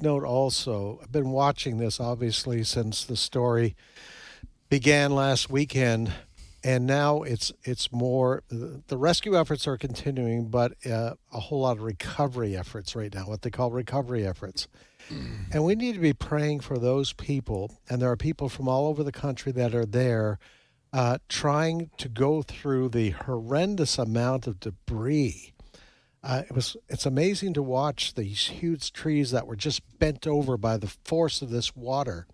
quick note also, I've been watching this obviously since the story began last weekend, and now it's more the rescue efforts are continuing, but a whole lot of recovery efforts right now, what they call recovery efforts. And we need to be praying for those people, and there are people from all over the country that are there trying to go through the horrendous amount of debris. It's amazing to watch these huge trees that were just bent over by the force of this water.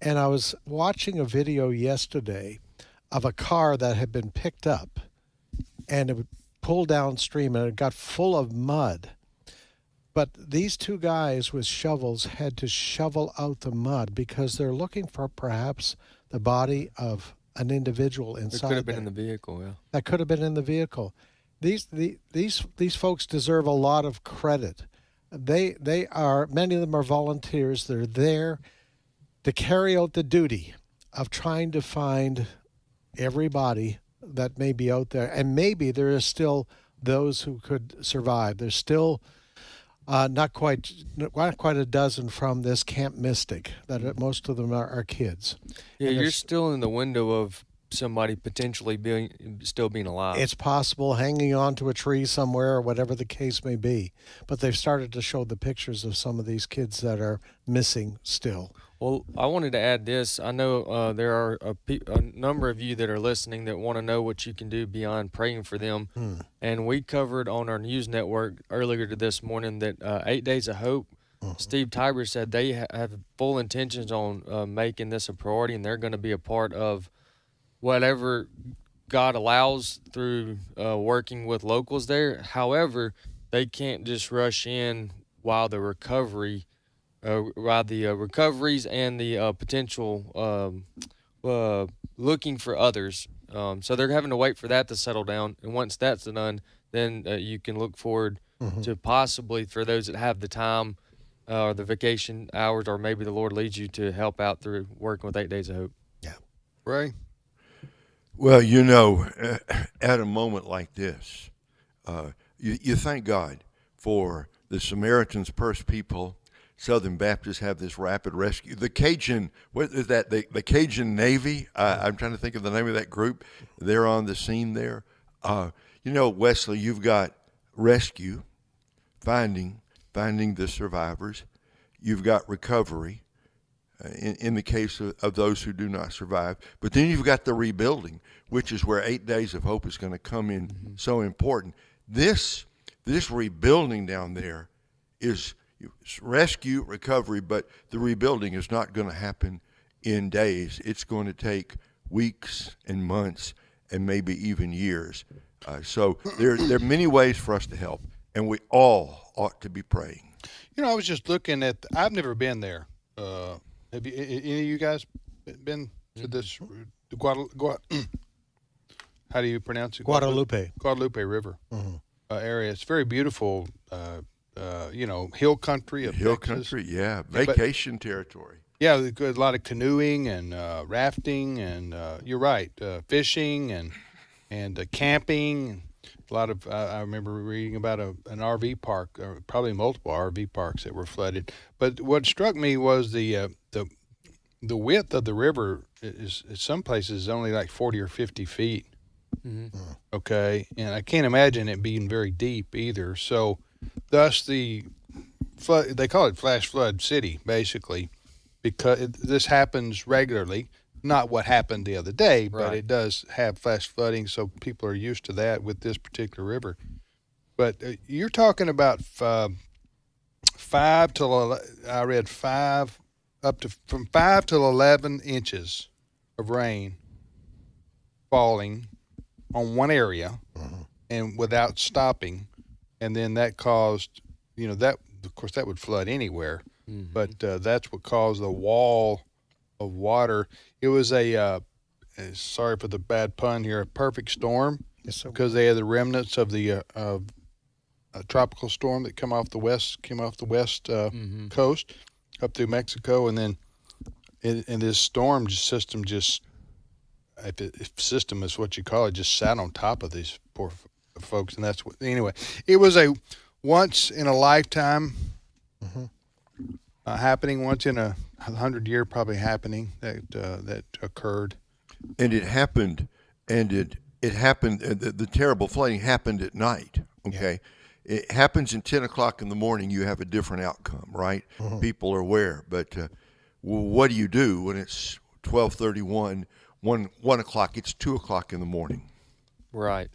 And I was watching a video yesterday of a car that had been picked up and it would pull downstream and it got full of mud. But these two guys with shovels had to shovel out the mud because they're looking for perhaps the body of an individual inside. It could have been in the vehicle, yeah. That could have been in the vehicle. These folks deserve a lot of credit. They are, many of them are volunteers. They're there to carry out the duty of trying to find everybody that may be out there. And maybe there is still those who could survive. There's still not quite a dozen from this Camp Mystic. That most of them are kids. Yeah, you're still in the window of somebody potentially still being alive. It's possible, hanging on to a tree somewhere or whatever the case may be. But they've started to show the pictures of some of these kids that are missing still. Well, I wanted to add this. I know there are a number of you that are listening that want to know what you can do beyond praying for them. And we covered on our news network earlier this morning that 8 Days of Hope, Steve Tiber said they have full intentions on making this a priority, and they're going to be a part of whatever God allows through working with locals there. However, they can't just rush in while the recoveries and the potential looking for others. So they're having to wait for that to settle down. And once that's done, then you can look forward to possibly, for those that have the time or the vacation hours, or maybe the Lord leads you to help out through working with 8 Days of Hope. Yeah. Ray? Well, at a moment like this, you thank God for the Samaritan's Purse people. Southern Baptists have this rapid rescue. The Cajun, what is that? The Cajun Navy. I'm trying to think of the name of that group. They're on the scene there. Wesley, you've got rescue, finding the survivors. You've got recovery in the case of those who do not survive. But then you've got the rebuilding, which is where 8 Days of Hope is going to come in so important. This rebuilding down there is rescue, recovery, but the rebuilding is not going to happen in days. It's going to take weeks and months and maybe even years. So there are many ways for us to help, and we all ought to be praying. I was just looking at, I've never been there. Have any of you guys been to this, how do you pronounce it? Guadalupe River area. It's very beautiful, hill country of Hill Texas. country, yeah. Vacation territory. Yeah, a lot of canoeing and rafting, and you're right, fishing and camping. A lot of I remember reading about an RV park, or probably multiple RV parks that were flooded. But what struck me was the width of the river is in some places only like 40 or 50 feet. Okay, and I can't imagine it being very deep either. So, thus the flood, they call it flash flood city basically, because this happens regularly. Not what happened the other day, but it does have flash flooding, so people are used to that with this particular river. But you're talking about from 5 to 11 inches of rain falling on one area and without stopping, and then that caused, that of course that would flood anywhere, but that's what caused the wall of water. It was sorry for the bad pun here, a perfect storm, because they had the remnants of the a tropical storm that came off the west coast up through Mexico, and then in this storm system if system is what you call it, just sat on top of these poor folks, and anyway, it was a once in a lifetime happening once in a 100-year, probably happening that occurred. And it happened, and it happened. The terrible flooding happened at night. Okay, it happens in 10 o'clock in the morning. You have a different outcome, right? People are aware, but what do you do when it's 12:31, 1 o'clock? It's 2 o'clock in the morning. Right.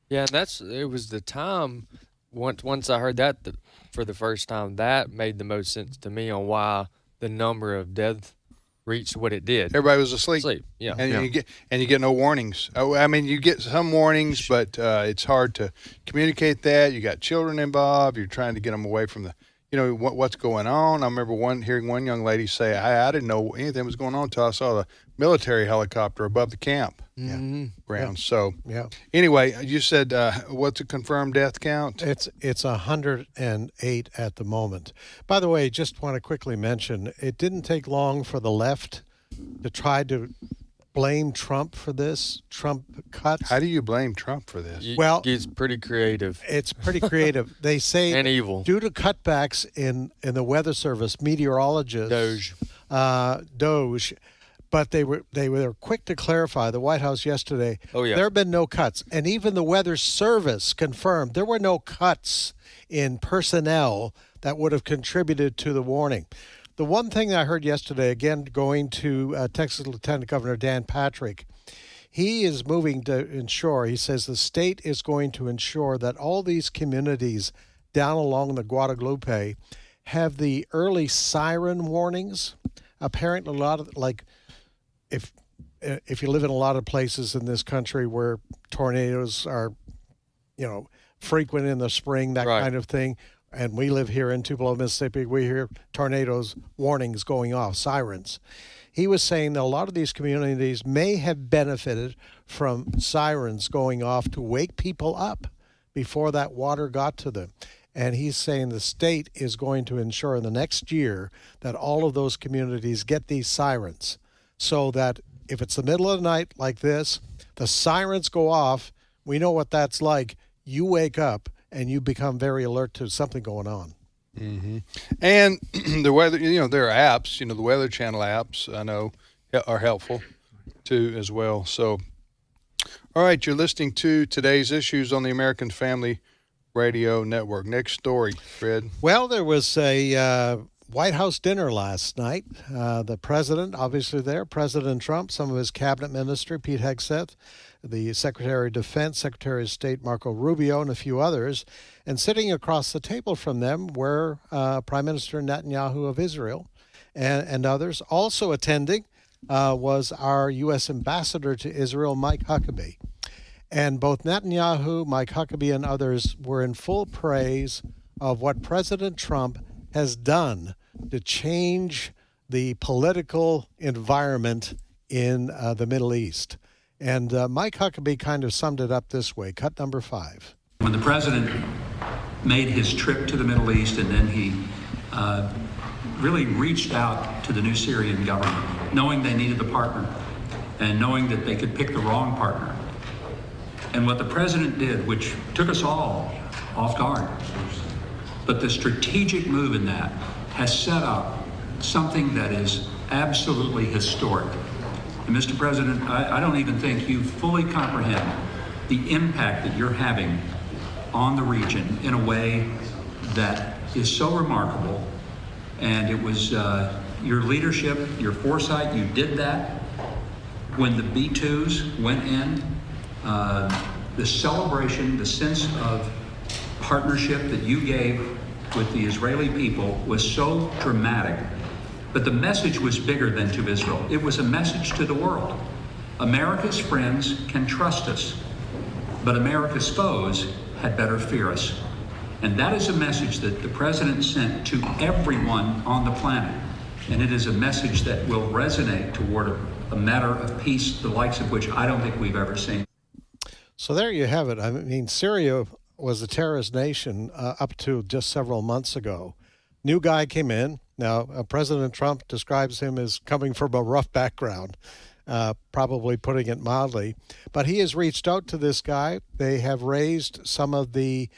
Yeah, and it was the time. Once I heard that for the first time, that made the most sense to me on why the number of deaths reached what it did. Everybody was asleep. Yeah. And you get no warnings. I mean, you get some warnings, but it's hard to communicate that. You got children involved. You're trying to get them away from the, what's going on. I remember hearing one young lady say, I didn't know anything was going on until I saw the military helicopter above the camp grounds. So anyway, you said what's a confirmed death count? It's 108 at the moment. By the way, just want to quickly mention, it didn't take long for the left to try to blame Trump for this. Trump cuts. How do you blame Trump for this? Well, He's pretty creative. it's pretty creative. They say And evil. due to cutbacks in the Weather Service, meteorologists, Doge, but they were quick to clarify. The White House yesterday. Oh, yeah. There have been no cuts, and even the Weather Service confirmed there were no cuts in personnel that would have contributed to the warning. The one thing I heard yesterday, again going to Texas Lieutenant Governor Dan Patrick, he is moving to ensure. He says the state is going to ensure that all these communities down along the Guadalupe have the early siren warnings. Apparently, a lot of if you live in a lot of places in this country where tornadoes are, frequent in the spring, that kind of thing, and we live here in Tupelo, Mississippi, we hear tornadoes warnings going off, sirens. He was saying that a lot of these communities may have benefited from sirens going off to wake people up before that water got to them. And he's saying the state is going to ensure in the next year that all of those communities get these sirens, so that if it's the middle of the night like this, the sirens go off, we know what that's like, you wake up and you become very alert to something going on. Mm-hmm. And the weather, there are apps, the Weather Channel apps, I know, are helpful too as well. So, all right, you're listening to today's issues on the American Family Radio Network. Next story, Fred. Well, there was a White House dinner last night. The president, obviously there, President Trump, some of his cabinet minister, Pete Hegseth, the Secretary of Defense, Secretary of State Marco Rubio, and a few others. And sitting across the table from them were Prime Minister Netanyahu of Israel and others. Also attending was our U.S. ambassador to Israel, Mike Huckabee. And both Netanyahu, Mike Huckabee, and others were in full praise of what President Trump has done to change the political environment in the Middle East. And Mike Huckabee kind of summed it up this way, cut number 5. When the president made his trip to the Middle East, and then he really reached out to the new Syrian government, knowing they needed a partner and knowing that they could pick the wrong partner. And what the president did, which took us all off guard, but the strategic move in that has set up something that is absolutely historic. And Mr. President, I don't even think you fully comprehend the impact that you're having on the region in a way that is so remarkable. And it was your leadership, your foresight, you did that. When the B-2s went in, the celebration, the sense of partnership that you gave with the Israeli people was so dramatic. But the message was bigger than to Israel. It was a message to the world. America's friends can trust us, but America's foes had better fear us. And that is a message that the president sent to everyone on the planet. And it is a message that will resonate toward a matter of peace, the likes of which I don't think we've ever seen. So there you have it. I mean, Syria was a terrorist nation up to just several months ago. New guy came in. Now, President Trump describes him as coming from a rough background, probably putting it mildly. But he has reached out to this guy. They have raised some of the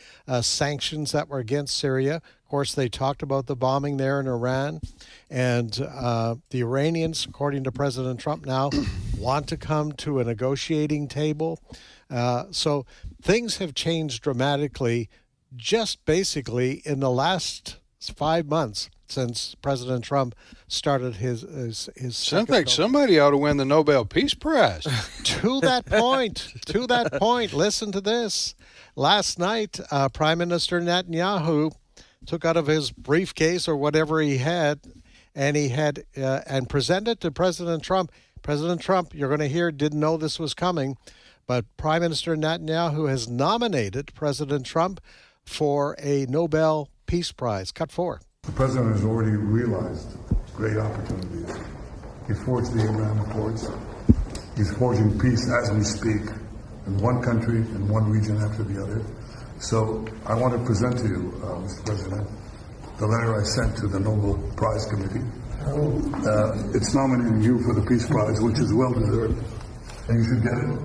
sanctions that were against Syria, Of course, they talked about the bombing there in Iran, and the Iranians, according to President Trump now, want to come to a negotiating table. So things have changed dramatically just basically in the last 5 months since President Trump started his Sounds like somebody ought to win the Nobel Peace Prize. to that point, listen to this. Last night, Prime Minister Netanyahu took out of his briefcase or whatever he had, and presented to President Trump. President Trump, you're going to hear, didn't know this was coming, but Prime Minister Netanyahu has nominated President Trump for a Nobel Peace Prize. Cut 4. The president has already realized great opportunities. He forged the Abraham Accords. He's forging peace as we speak in one country, in one region after the other. So I want to present to you, Mr. President, the letter I sent to the Nobel Prize Committee. It's nominating you for the Peace Prize, which is well deserved. And you should get it.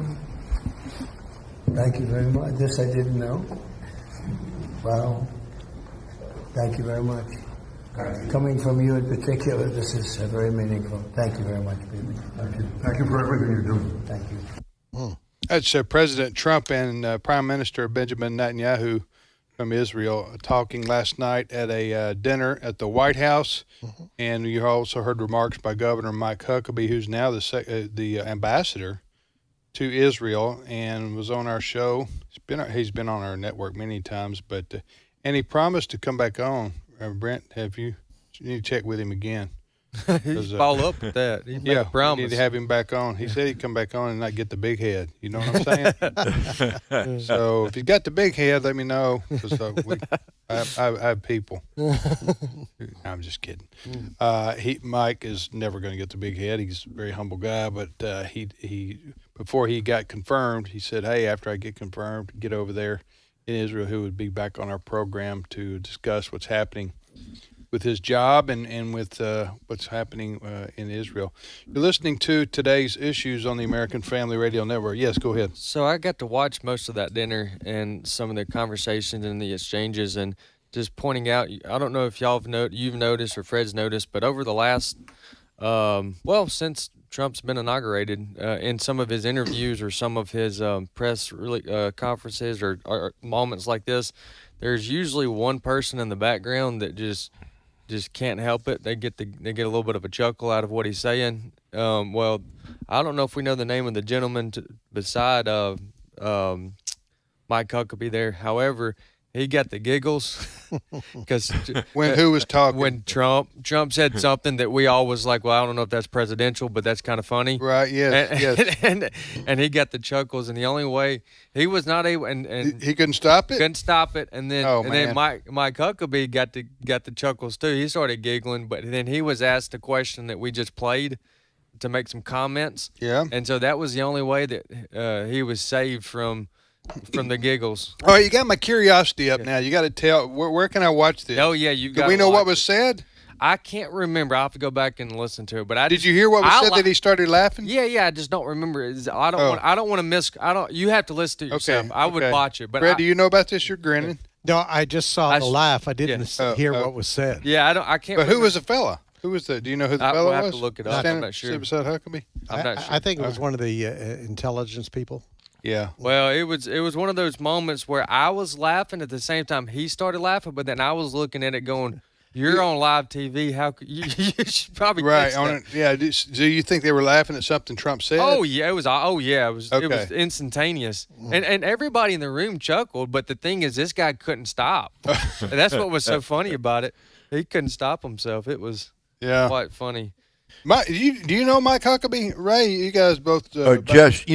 Thank you very much. This I didn't know. Wow. Thank you very much. Coming from you in particular, this is very meaningful. Thank you very much, baby. Thank you. Thank you for everything you're doing. Thank you. That's President Trump and Prime Minister Benjamin Netanyahu from Israel talking last night at a dinner at the White House. Mm-hmm. And you also heard remarks by Governor Mike Huckabee, who's now the ambassador to Israel and was on our show. He's been on our network many times, but and he promised to come back on. Brent, you need to check with him again. Follow up with that. He made a promise. We need to have him back on. He said he'd come back on and not get the big head. You know what I'm saying? So if he's got the big head, let me know. Because I have people. I'm just kidding. Mike is never going to get the big head. He's a very humble guy, but he before he got confirmed, he said, "Hey, after I get confirmed, get over there in Israel." He would be back on our program to discuss what's happening with his job and with what's happening in Israel. You're listening to today's issues on the American Family Radio Network. Yes, go ahead. So I got to watch most of that dinner and some of the conversations and the exchanges, and just pointing out, I don't know if you've noticed or Fred's noticed, but over the last, since Trump's been inaugurated, in some of his interviews or some of his press conferences or moments like this, there's usually one person in the background that just can't help it. They get a little bit of a chuckle out of what he's saying. Well, I don't know if we know the name of the gentleman beside Mike Huckabee there. However, he got the giggles because who was talking? When Trump said something that we all was like, well, I don't know if that's presidential, but that's kind of funny, right? Yes, and he got the chuckles, and the only way he was not able, and he couldn't stop it. And then Mike Huckabee got the chuckles too. He started giggling, but then he was asked a question that we just played to make some comments. Yeah, and so that was the only way that he was saved from the giggles. All right, you got my curiosity up now. You got to tell where can I watch this? Oh yeah, Do we know what was said? I can't remember. I have to go back and listen to it. But did you hear what was said that he started laughing? Yeah. I just don't remember. I don't want to miss. You have to listen to it yourself. Okay, I would watch it. But Fred, do you know about this? You're grinning. No, I just saw the laugh. I didn't hear what was said. Yeah, I can't. But who was the fella? Who was the? Do you know who the fellow was? I have to look it up. I'm not sure. Beside Huckabee? I'm not sure. I think it was one of the intelligence people. Yeah. Well, it was one of those moments where I was laughing at the same time he started laughing, but then I was looking at it going, "You're on live TV. How could you should probably right on it? Yeah. Do you think they were laughing at something Trump said? Oh yeah, it was. It was instantaneous, and everybody in the room chuckled. But the thing is, this guy couldn't stop. And that's what was so funny about it. He couldn't stop himself. It was quite funny. Do you know Mike Huckabee? Ray, you guys both. Just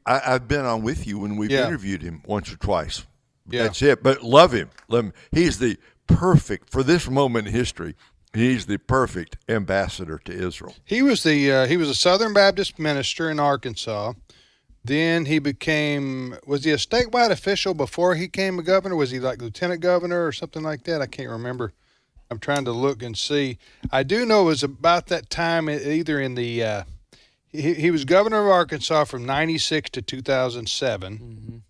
I've been on with you when we've interviewed him once or twice. Yeah. That's it. But love him. He's the perfect for this moment in history. He's the perfect ambassador to Israel. He was a Southern Baptist minister in Arkansas. Then he was he a statewide official before he became a governor? Was he like lieutenant governor or something like that? I can't remember. I'm trying to look and see. I do know it was about that time, either in the he was governor of Arkansas from 96 to 2007.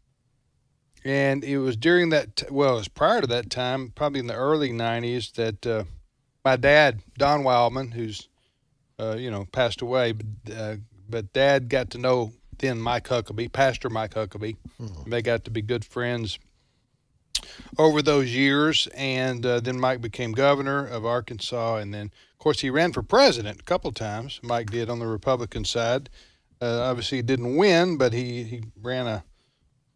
And it was during that, it was prior to that time, probably in the early 90s, that my dad, Don Wildman, who's, passed away, but Dad got to know then Mike Huckabee, Pastor Mike Huckabee. Mm-hmm. They got to be good friends over those years, and then Mike became governor of Arkansas, and then, of course, he ran for president a couple of times. Mike did on the Republican side. Obviously, he didn't win, but he ran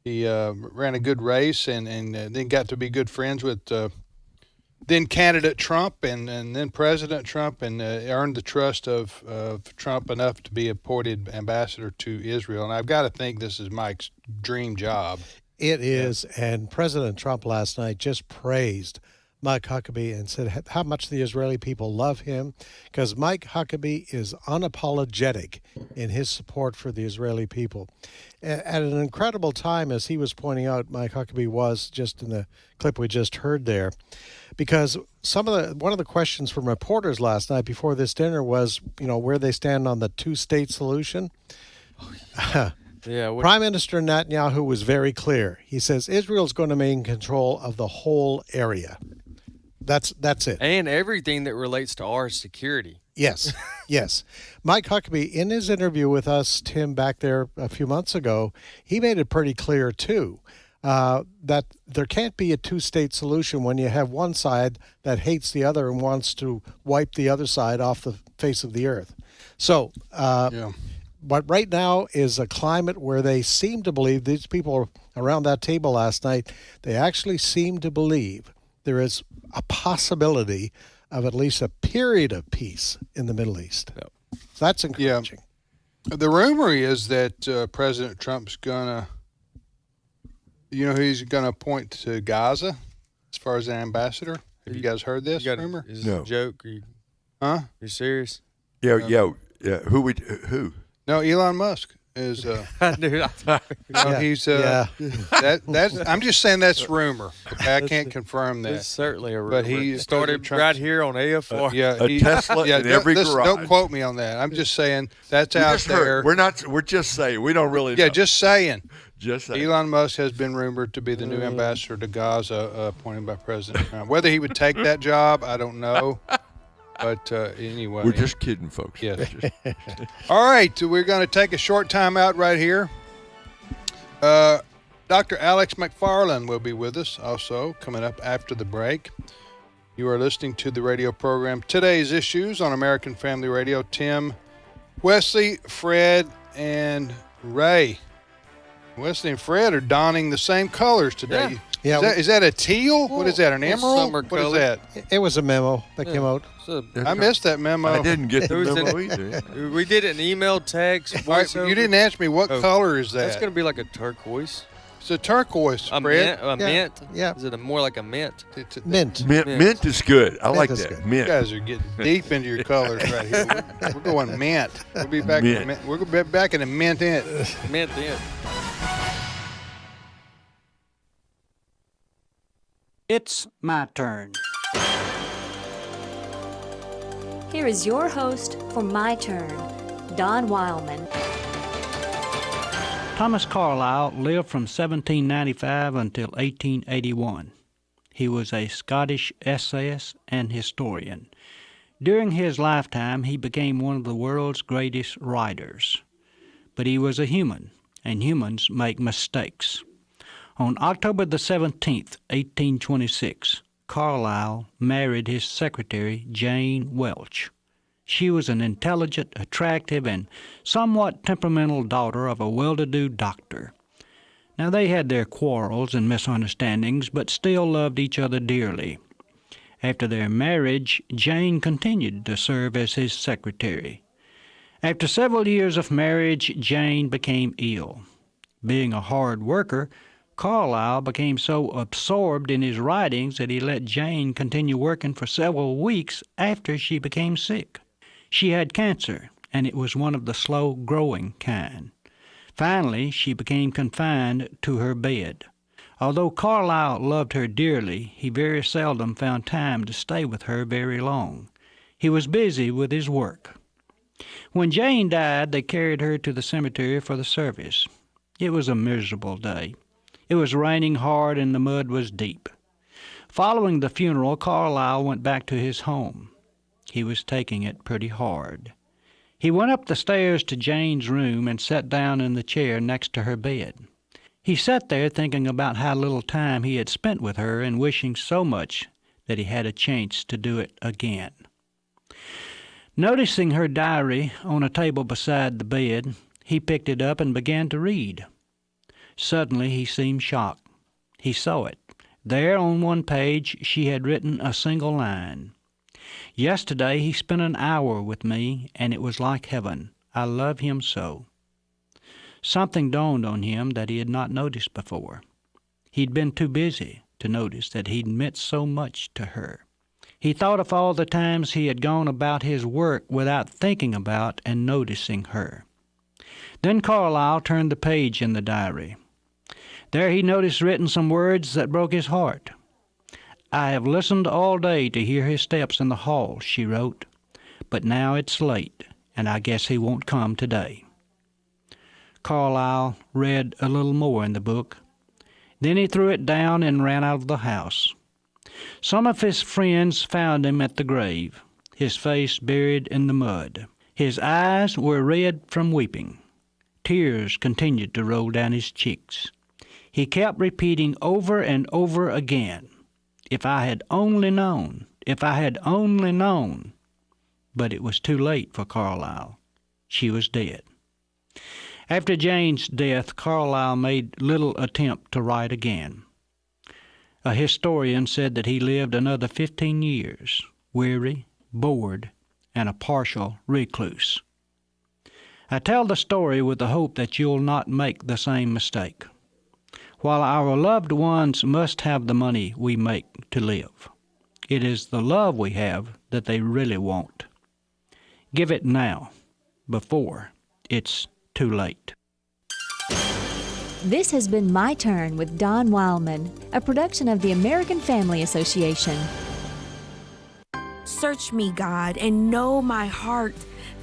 a good race, and then got to be good friends with then candidate Trump and then President Trump, and earned the trust of Trump enough to be appointed ambassador to Israel. And I've got to think this is Mike's dream job. It is, and President Trump last night just praised Mike Huckabee and said how much the Israeli people love him, because Mike Huckabee is unapologetic in his support for the Israeli people. At an incredible time, as he was pointing out, Mike Huckabee was just in the clip we just heard there, because one of the questions from reporters last night before this dinner was, where they stand on the two-state solution. Yeah, Prime Minister Netanyahu was very clear. He says Israel's going to maintain control of the whole area. That's it. And everything that relates to our security. Yes, yes. Mike Huckabee, in his interview with us, Tim, back there a few months ago, he made it pretty clear, too, that there can't be a two-state solution when you have one side that hates the other and wants to wipe the other side off the face of the earth. So, But right now is a climate where they seem to believe, these people around that table last night, they actually seem to believe there is a possibility of at least a period of peace in the Middle East. Yep. So that's encouraging. Yeah. The rumor is that President Trump's going to, he's going to appoint to Gaza as far as an ambassador. Have you guys heard this rumor? Is this a joke? Huh? You serious? Yeah. Who? No, Elon Musk is. I knew. He's. That's. I'm just saying that's rumor. Okay, I can't confirm that. It's certainly a rumor. But he started right here on AFR. A Tesla in every garage. Don't quote me on that. I'm just saying that's out there. We're just saying. We don't really know. Yeah, just saying. Just saying. Elon Musk has been rumored to be the new ambassador to Gaza, appointed by President Trump. Whether he would take that job, I don't know. But anyway. We're just kidding, folks. Yes. All right, so we're going to take a short time out right here. Dr. Alex McFarland will be with us also coming up after the break. You are listening to the radio program Today's Issues on American Family Radio. Tim, Wesley, Fred, and Ray. Wesley and Fred are donning the same colors today. Yeah. Is that a teal? What is that, an emerald? Summer What is color. that? It was a memo that came out. I missed that memo. I didn't get the memo either. We did it in email, text, All right, voiceover. you didn't ask me what color is that. That's going to be like a turquoise. It's a turquoise, A Fred. mint? Yeah. Is it more like a mint? Mint. Mint is good. I like is that. good. You Mint. guys are getting deep into your colors right here. We're going mint. We'll be back. We're going to be back in a mint in. Mint then. It's my turn. Here is your host for My Turn, Don Wildman. Thomas Carlyle lived from 1795 until 1881. He was a Scottish essayist and historian. During his lifetime, he became one of the world's greatest writers. But he was a human, and humans make mistakes. On October the 17th, 1826, Carlyle married his secretary, Jane Welch. She was an intelligent, attractive, and somewhat temperamental daughter of a well-to-do doctor. Now, they had their quarrels and misunderstandings, but still loved each other dearly. After their marriage, Jane continued to serve as his secretary. After several years of marriage, Jane became ill. Being a hard worker, Carlyle became so absorbed in his writings that he let Jane continue working for several weeks after she became sick. She had cancer, and it was one of the slow-growing kind. Finally, she became confined to her bed. Although Carlyle loved her dearly, he very seldom found time to stay with her very long. He was busy with his work. When Jane died, they carried her to the cemetery for the service. It was a miserable day. It was raining hard and the mud was deep. Following the funeral, Carlyle went back to his home. He was taking it pretty hard. He went up the stairs to Jane's room and sat down in the chair next to her bed. He sat there thinking about how little time he had spent with her and wishing so much that he had a chance to do it again. Noticing her diary on a table beside the bed, he picked it up and began to read. Suddenly he seemed shocked. He saw it. There on one page she had written a single line. "Yesterday he spent an hour with me, and it was like heaven. I love him so." Something dawned on him that he had not noticed before. He'd been too busy to notice that he'd meant so much to her. He thought of all the times he had gone about his work without thinking about and noticing her. Then Carlyle turned the page in the diary. There he noticed written some words that broke his heart. "I have listened all day to hear his steps in the hall," she wrote, "but now it's late, and I guess he won't come today." Carlyle read a little more in the book. Then he threw it down and ran out of the house. Some of his friends found him at the grave, his face buried in the mud. His eyes were red from weeping. Tears continued to roll down his cheeks. He kept repeating over and over again, "If I had only known, if I had only known." But it was too late for Carlyle. She was dead. After Jane's death, Carlyle made little attempt to write again. A historian said that he lived another 15 years, weary, bored, and a partial recluse. I tell the story with the hope that you'll not make the same mistake. While our loved ones must have the money we make to live, it is the love we have that they really want. Give it now, before it's too late. This has been My Turn with Don Wildman, a production of the American Family Association. Search me, God, and know my heart.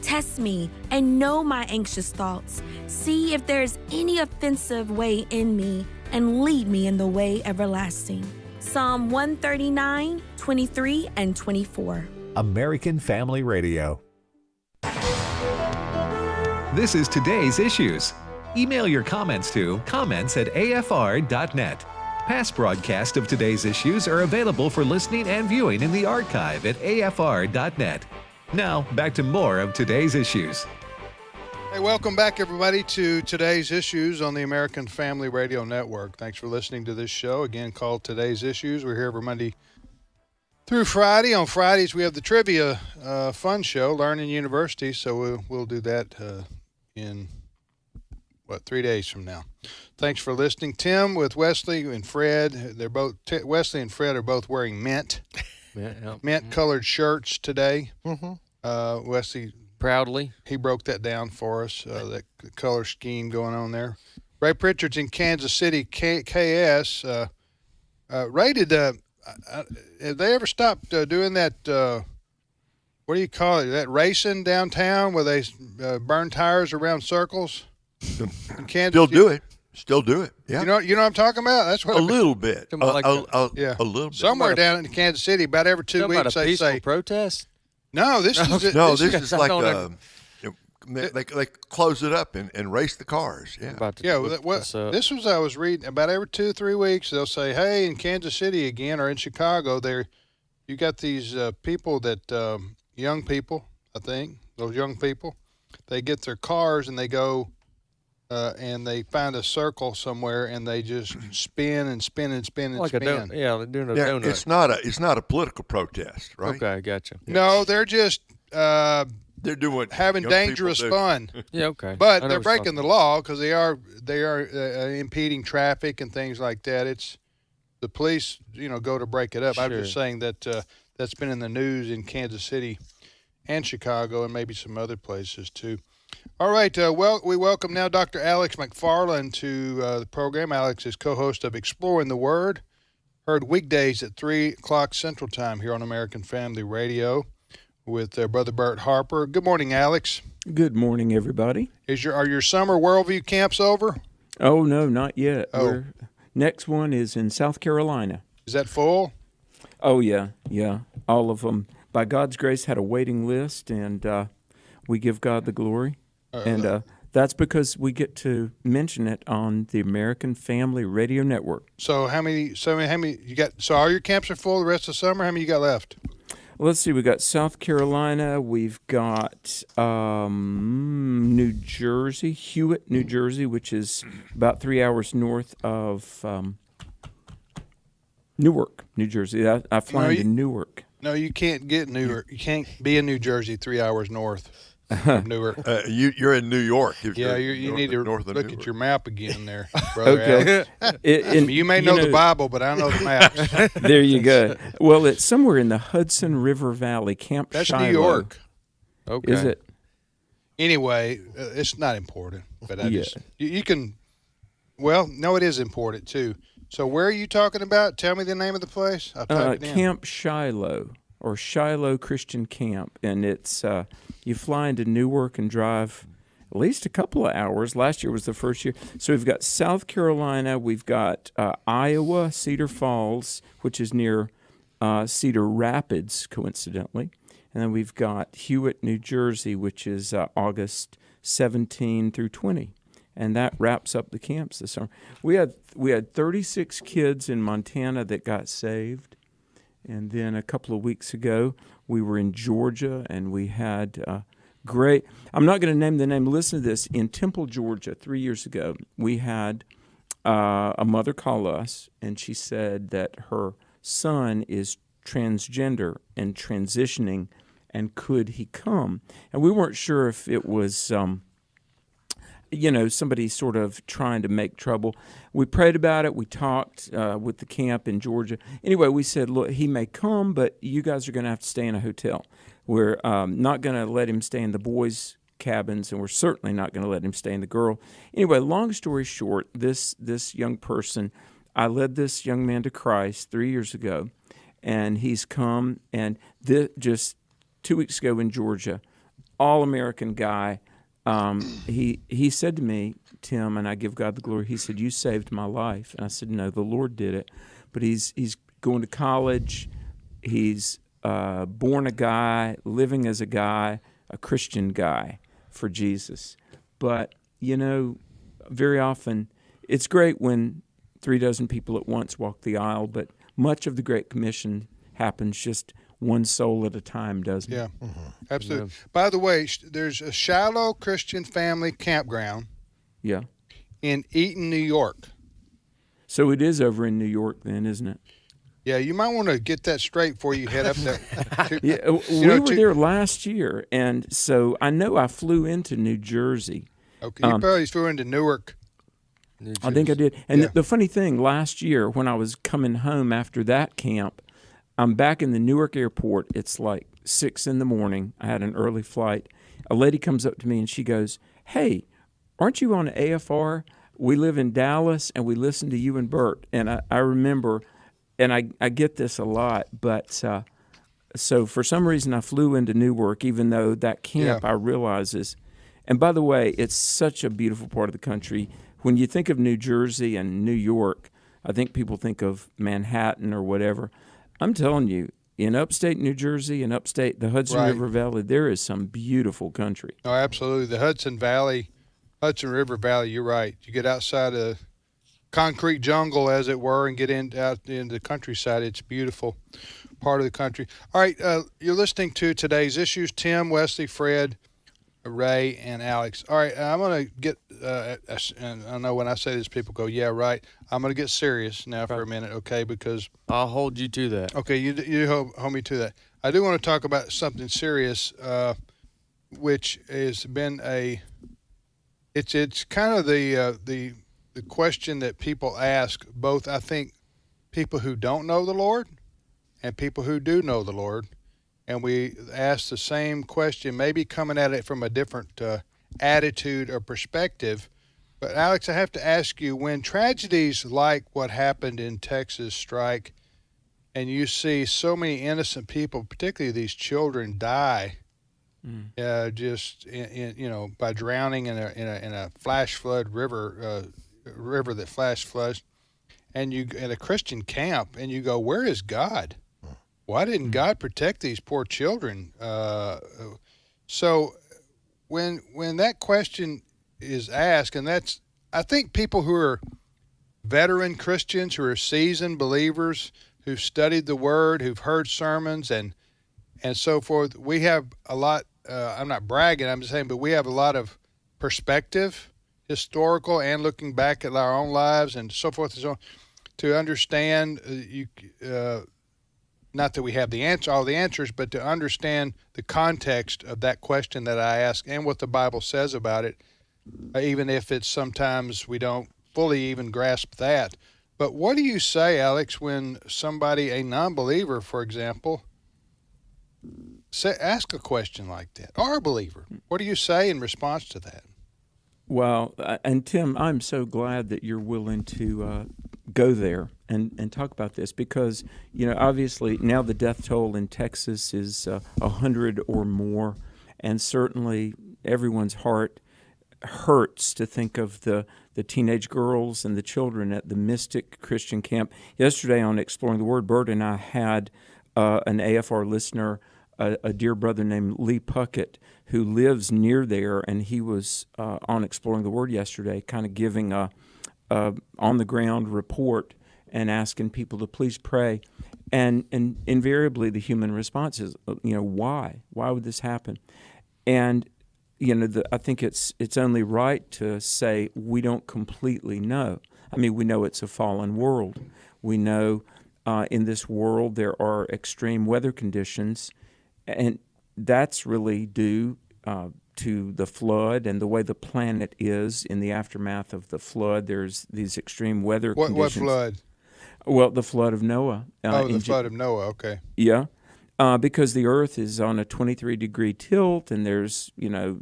Test me and know my anxious thoughts. See if there is any offensive way in me, and lead me in the way everlasting. Psalm 139, 23, and 24. American Family Radio. This is Today's Issues. Email your comments to comments@afr.net. Past broadcasts of Today's Issues are available for listening and viewing in the archive at afr.net. Now, back to more of Today's Issues. Hey, welcome back, everybody, to Today's Issues on the American Family Radio Network. Thanks for listening to this show, again called Today's Issues. We're here every Monday through Friday. On Fridays, we have the trivia fun show, Learning University, so we'll do that in, 3 days from now. Thanks for listening. Tim with Wesley and Fred, Wesley and Fred are both wearing mint colored shirts today. Wesley Proudly. He broke that down for us, that color scheme going on there. Ray Pritchard's in Kansas City, KS. Ray, have they ever stopped doing that, what do you call it, that racing downtown where they burn tires around circles? In Kansas Still do it. Still do it. Yeah. You know what I'm talking about? That's what a little bit. Yeah. A little bit. Somewhere down in Kansas City, about every 2 weeks, about a they peaceful say protest. No, this is this is like they close it up and race the cars. Yeah. This was I was reading about every 2-3 weeks. They'll say, "Hey, in Kansas City again, or in Chicago, you got these people that young people. I think those young people, they get their cars and they go." And they find a circle somewhere, and they just spin and spin and spin and like spin. they're doing a donut. It's not a political protest, right? Okay, gotcha. Yeah. No, they're just they're doing having dangerous fun. Yeah, okay. But they're breaking the law because they are impeding traffic and things like that. It's the police, go to break it up. Sure. I'm just saying that that's been in the news in Kansas City and Chicago and maybe some other places too. All right, we welcome now Dr. Alex McFarland to the program. Alex is co-host of Exploring the Word, heard weekdays at 3 o'clock Central Time here on American Family Radio with Brother Bert Harper. Good morning, Alex. Good morning, everybody. Are your summer Worldview camps over? Oh, no, not yet. Oh. Next one is in South Carolina. Is that full? Oh, yeah, all of them. By God's grace, had a waiting list, and we give God the glory. And that's because we get to mention it on the American Family Radio Network. So how many you got? So all your camps are full the rest of the summer? How many you got left? Let's see, we got South Carolina, we've got New Jersey, Hewitt, New Jersey, which is about 3 hours north of Newark, New Jersey. I fly into Newark. No, you can't get Newark. You can't be in New Jersey 3 hours north of Newark. You're in New York. You need to look at your map again there, brother. Okay. You may know the Bible, but I know the maps. There you go. Well, it's somewhere in the Hudson River Valley, Camp That's Shiloh. New York. Okay. Is it? Anyway, it's not important, but Yeah. you can. Well, no, it is important too. So where are you talking about? Tell me the name of the place. I'll type it in. Camp Shiloh, or Shiloh Christian Camp, and it's you fly into Newark and drive at least a couple of hours. Last year was the first year. So we've got South Carolina, we've got Iowa, Cedar Falls, which is near Cedar Rapids, coincidentally, and then we've got Hewitt, New Jersey, which is August 17 through 20. And that wraps up the camps this summer. We had 36 kids in Montana that got saved, and then a couple of weeks ago we were in Georgia, and we had great. I'm not going to name the name. Listen to this. In Temple, Georgia, 3 years ago, we had a mother call us, and she said that her son is transgender and transitioning, and could he come? And we weren't sure if it was somebody sort of trying to make trouble. We prayed about it. We talked with the camp in Georgia. Anyway, we said, look, he may come, but you guys are going to have to stay in a hotel. We're not going to let him stay in the boys' cabins, and we're certainly not going to let him stay in the girl. Anyway, long story short, this young person, I led this young man to Christ 3 years ago, and he's come, and just 2 weeks ago in Georgia, all-American guy. He said to me, Tim, and I give God the glory, he said, you saved my life. And I said, no, the Lord did it. But he's going to college. He's born a guy, living as a guy, a Christian guy for Jesus. But, very often it's great when 36 people at once walk the aisle, but much of the Great Commission happens just one soul at a time, doesn't it? Yeah, absolutely. Yeah. By the way, there's a Shiloh Christian Family Campground. Yeah. In Eaton, New York. So it is over in New York then, isn't it? Yeah, you might want to get that straight before you head up there. We were there last year, and so I know I flew into New Jersey. Okay, you probably flew into Newark. I think I did. And the funny thing, last year when I was coming home after that camp, I'm back in the Newark airport. It's like 6 a.m. I had an early flight. A lady comes up to me and she goes, hey, aren't you on AFR? We live in Dallas and we listen to you and Bert. And I remember, and I get this a lot, but so for some reason I flew into Newark, even though that camp I realize is, and by the way, it's such a beautiful part of the country. When you think of New Jersey and New York, I think people think of Manhattan or whatever. I'm telling you, in upstate New Jersey and upstate the Hudson River Valley, there is some beautiful country. Oh, absolutely. The Hudson River Valley, you're right. You get outside of concrete jungle, as it were, and get out into the countryside. It's a beautiful part of the country. All right, you're listening to today's issues. Tim, Wesley, Fred, Ray, and Alex. All right, I'm going to get, and I know when I say this, people go, yeah, right. I'm going to get serious now for a minute, okay, because I'll hold you to that. Okay, you hold me to that. I do want to talk about something serious, which has been it's kind of the question that people ask, both, I think, people who don't know the Lord and people who do know the Lord. And we ask the same question, maybe coming at it from a different attitude or perspective. But Alex, I have to ask you, when tragedies like what happened in Texas strike, and you see so many innocent people, particularly these children, die, just by drowning in a flash flood river that flash floods, and you at a Christian camp, and you go, where is God? Why didn't God protect these poor children? So when that question is asked, and I think people who are veteran Christians, who are seasoned believers, who've studied the Word, who've heard sermons, and so forth, we have a lot. I'm not bragging, I'm just saying, but we have a lot of perspective, historical and looking back at our own lives and so forth and so on, to understand. Not that we have all the answers, but to understand the context of that question that I asked and what the Bible says about it, even if it's sometimes we don't fully even grasp that. But what do you say, Alex, when somebody, a non-believer, for example, ask a question like that, or a believer? What do you say in response to that? Well, and Tim, I'm so glad that you're willing to go there and talk about this, because, obviously now the death toll in Texas is 100 or more, and certainly everyone's heart hurts to think of the teenage girls and the children at the Mystic Christian Camp. Yesterday on Exploring the Word, Bert and I had an AFR listener, a dear brother named Lee Puckett, who lives near there, and he was on Exploring the Word yesterday, kind of giving a on-the-ground report and asking people to please pray. And invariably the human response is, why? Why would this happen? And, I think it's only right to say we don't completely know. I mean, we know it's a fallen world. We know in this world there are extreme weather conditions, and that's really due to the flood and the way the planet is in the aftermath of the flood. There's these extreme weather conditions. What flood? Well, the flood of Noah. The flood of Noah, okay. Yeah, because the earth is on a 23-degree tilt, and there's,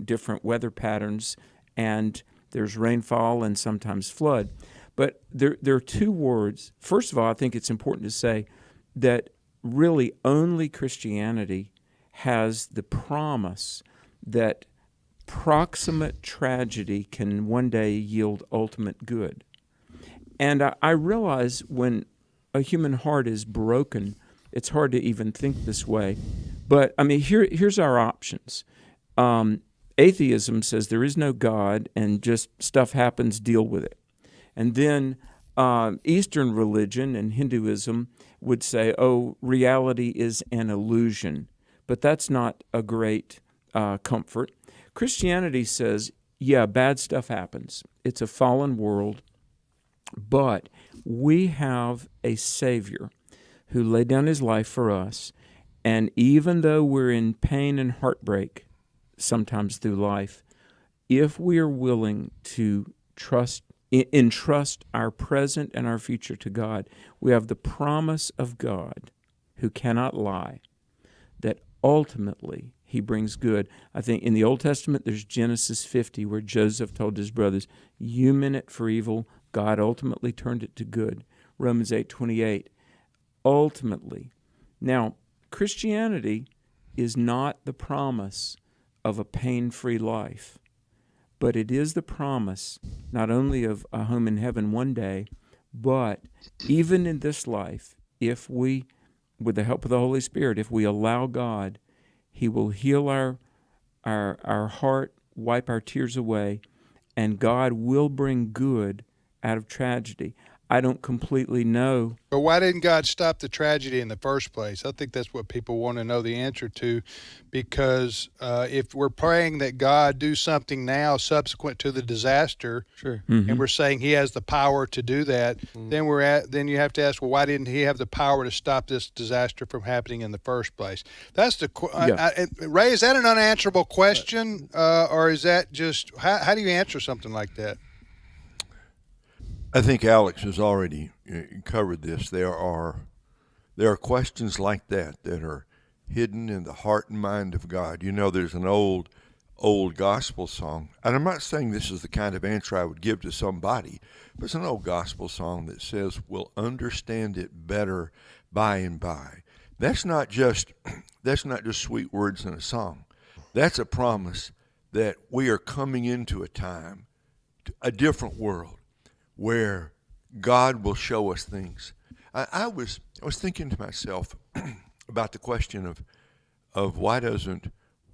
different weather patterns, and there's rainfall and sometimes flood. But there are two words. First of all, I think it's important to say that really only Christianity has the promise that proximate tragedy can one day yield ultimate good. And I realize when a human heart is broken, it's hard to even think this way. But, I mean, here's our options. Atheism says there is no God and just stuff happens, deal with it. And then Eastern religion and Hinduism would say, reality is an illusion. But that's not a great comfort. Christianity says, bad stuff happens. It's a fallen world. But we have a Savior who laid down his life for us, and even though we're in pain and heartbreak sometimes through life, if we are willing to entrust our present and our future to God, we have the promise of God, who cannot lie, that ultimately he brings good. I think in the Old Testament there's Genesis 50 where Joseph told his brothers, you meant it for evil, God ultimately turned it to good. Romans 8:28. Ultimately. Now, Christianity is not the promise of a pain-free life, but it is the promise not only of a home in heaven one day, but even in this life, if we, with the help of the Holy Spirit, if we allow God, he will heal our heart, wipe our tears away, and God will bring good out of tragedy. I don't completely know. But why didn't God stop the tragedy in the first place? I think that's what people want to know the answer to, because if we're praying that God do something now subsequent to the disaster, sure, and we're saying he has the power to do that, then you have to ask, well, why didn't he have the power to stop this disaster from happening in the first place? That's the Ray, is that an unanswerable question, or is that just how do you answer something like that? I think Alex has already covered this. There are questions like that are hidden in the heart and mind of God. There's an old gospel song, and I'm not saying this is the kind of answer I would give to somebody, but it's an old gospel song that says, we'll understand it better by and by. That's not just sweet words in a song. That's a promise that we are coming into a time, a different world, where God will show us things. I was thinking to myself about the question of why doesn't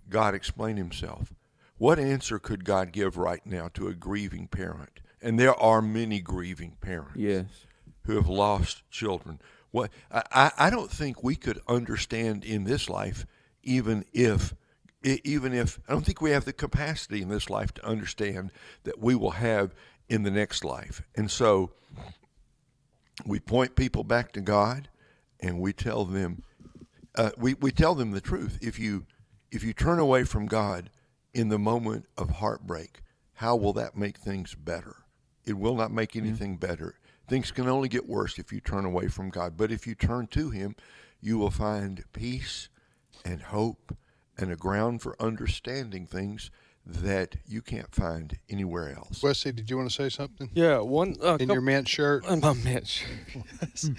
God explain himself? What answer could God give right now to a grieving parent? And there are many grieving parents who have lost children. What I don't think we could understand in this life, even if I don't think we have the capacity in this life to understand that we will have in the next life. And so we point people back to God, and we tell them we tell them the truth. If you turn away from God in the moment of heartbreak, how will that make things better? It will not make anything better. Things can only get worse if you turn away from God. But if you turn to him, you will find peace and hope and a ground for understanding things that you can't find anywhere else. Wesley, did you want to say something? Yeah, in your mint shirt. My mint shirt. Yes.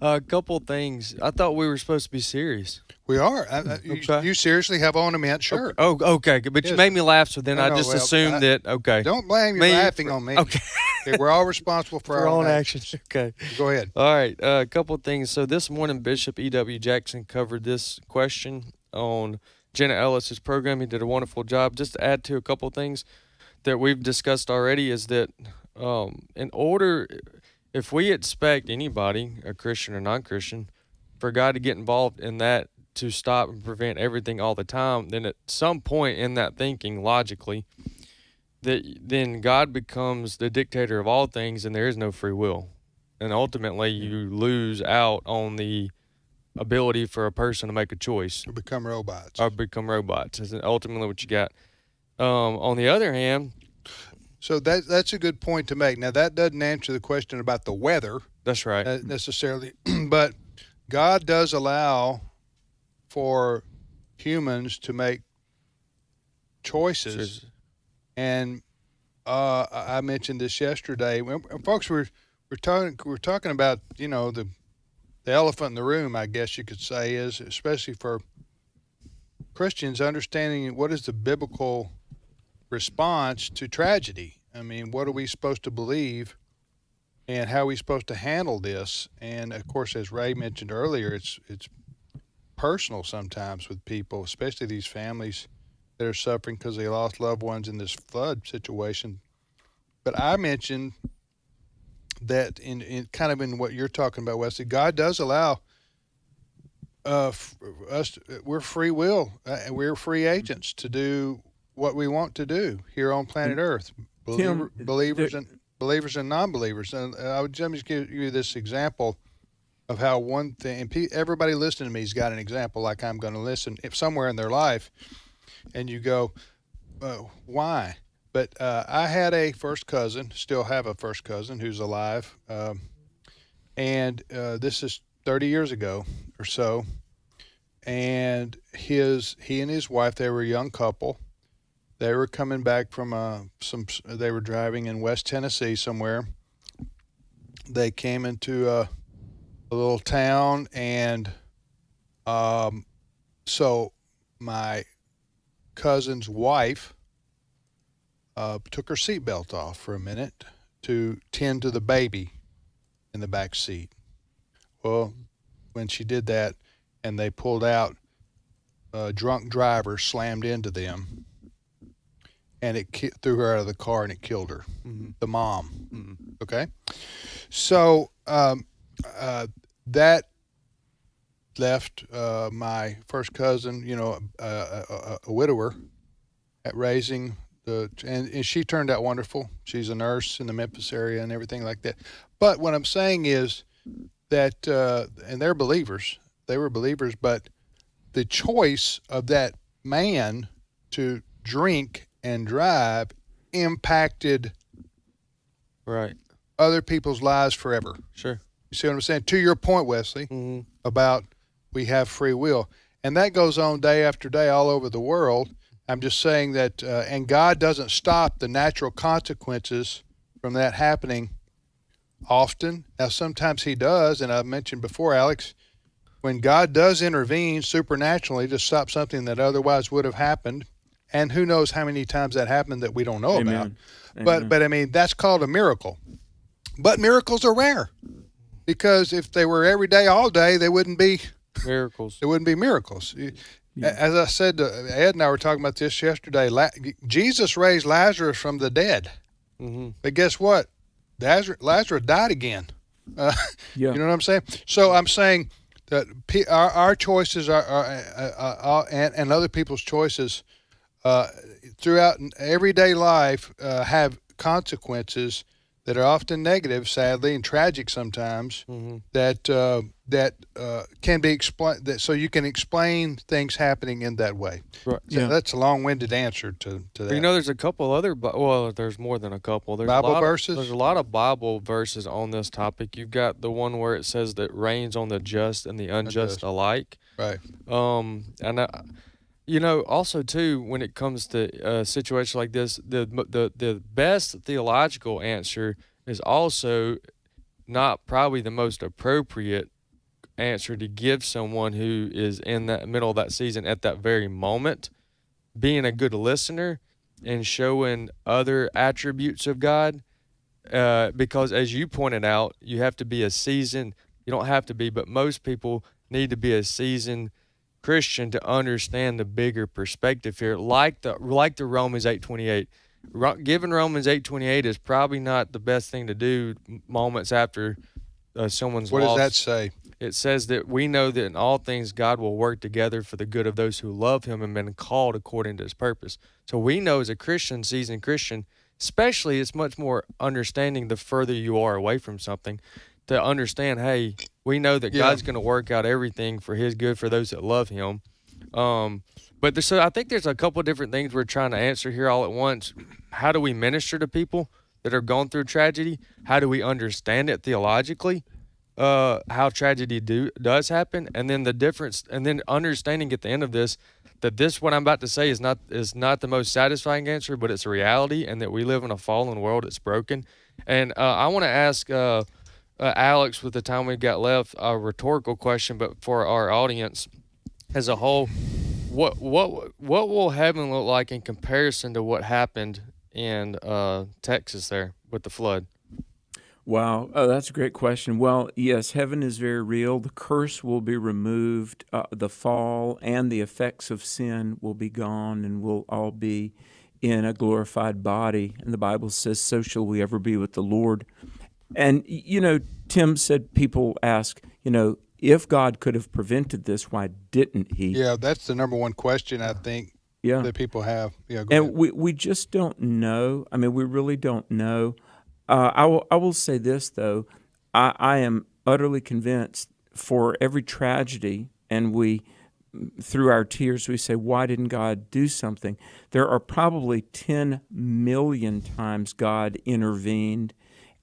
A couple things. I thought we were supposed to be serious. We are. You seriously have on a mint shirt. Oh, okay. But you made me laugh, so then I just assumed that. Okay. Don't blame you laughing on me. Okay. We're all responsible for our own actions. Okay. Go ahead. All right. A couple things. So this morning, Bishop E.W. Jackson covered this question on Jenna Ellis's program. He did a wonderful job. Just to add to a couple things that we've discussed already is that if we expect anybody, a Christian or non-Christian, for God to get involved in that to stop and prevent everything all the time, then at some point in that thinking, logically, then God becomes the dictator of all things and there is no free will. And ultimately, you lose out on the ability for a person to make a choice. Or become robots. Is ultimately what you got. On the other hand... So that's a good point to make. Now, that doesn't answer the question about the weather. That's right. Necessarily. But God does allow for humans to make choices. And I mentioned this yesterday. Folks, we're talking about, the elephant in the room, I guess you could say, is especially for Christians understanding what is the biblical response to tragedy. I mean, what are we supposed to believe and how are we supposed to handle this? And of course, as Ray mentioned earlier, it's personal sometimes with people, especially these families that are suffering because they lost loved ones in this flood situation. But I mentioned that in kind of in what you're talking about, Wesley, God does allow us. We're free will. We're free agents to do what we want to do here on planet Earth. Believers and non-believers. And I would just give you this example of how one thing, and everybody listening to me has got an example like I'm going to listen if somewhere in their life, and you go, why? But I had a first cousin, still have a first cousin who's alive, and this is 30 years ago or so, and he and his wife, they were a young couple. They were coming back from they were driving in West Tennessee somewhere. They came into a little town, and so my cousin's wife took her seatbelt off for a minute to tend to the baby in the back seat. Well, when she did that and they pulled out, a drunk driver slammed into them, and it threw her out of the car and it killed her, the mom. Okay? So that left my first cousin, a widower, at raising and she turned out wonderful. She's a nurse in the Memphis area and everything like that. But what I'm saying is that, and they're believers. They were believers, but the choice of that man to drink and drive impacted other people's lives forever. Sure. You see what I'm saying? To your point, Wesley, about we have free will. And that goes on day after day all over the world. I'm just saying that, and God doesn't stop the natural consequences from that happening often. Now, sometimes he does, and I mentioned before, Alex, when God does intervene supernaturally to stop something that otherwise would have happened, and who knows how many times that happened that we don't know about. Amen. But I mean, that's called a miracle. But miracles are rare, because if they were every day, all day, they wouldn't be miracles. It wouldn't be miracles. As I said, Ed and I were talking about this yesterday. Jesus raised Lazarus from the dead, but guess what? Lazarus died again. You know what I'm saying? So I'm saying that our choices and other people's choices throughout everyday life have consequences that are often negative, sadly, and tragic sometimes. That can be explained. So you can explain things happening in that way. Right. So that's a long-winded answer to that. You know, there's a couple other. Well, there's more than a couple. There's Bible verses. There's a lot of Bible verses on this topic. You've got the one where it says that rains on the just and the unjust alike. Right. And you know, also too, when it comes to a situation like this, the best theological answer is also not probably the most appropriate answer to give someone who is in that middle of that season at that very moment. Being a good listener and showing other attributes of God, because as you pointed out, you have to be a seasoned. You don't have to be, but most people need to be a seasoned Christian to understand the bigger perspective here, like the Romans 8:28. Given Romans 8:28 is probably not the best thing to do moments after someone's lost. What does that say? It says that we know that in all things God will work together for the good of those who love him and been called according to his purpose. So we know as a Christian, seasoned Christian, especially, it's much more understanding the further you are away from something, to understand, hey, we know that God's going to work out everything for his good for those that love him. So I think there's a couple of different things we're trying to answer here all at once. How do we minister to people that are going through tragedy? How do we understand it theologically? How tragedy does happen, and then the difference, and then understanding at the end of this that what I'm about to say is not the most satisfying answer, but it's a reality, and that we live in a fallen world that's broken. And I want to ask Alex, with the time we've got left, a rhetorical question, but for our audience as a whole, what will heaven look like in comparison to what happened in Texas there with the flood? Wow, that's a great question. Well, yes, heaven is very real. The curse will be removed. The fall and the effects of sin will be gone, and we'll all be in a glorified body. And the Bible says, so shall we ever be with the Lord. And, you know, Tim said people ask, you know, if God could have prevented this, why didn't he? Yeah, that's the number one question I think that people have. Yeah, go ahead. We just don't know. I mean, we really don't know. I will say this, though. I am utterly convinced for every tragedy, and through our tears, we say, why didn't God do something? There are probably 10 million times God intervened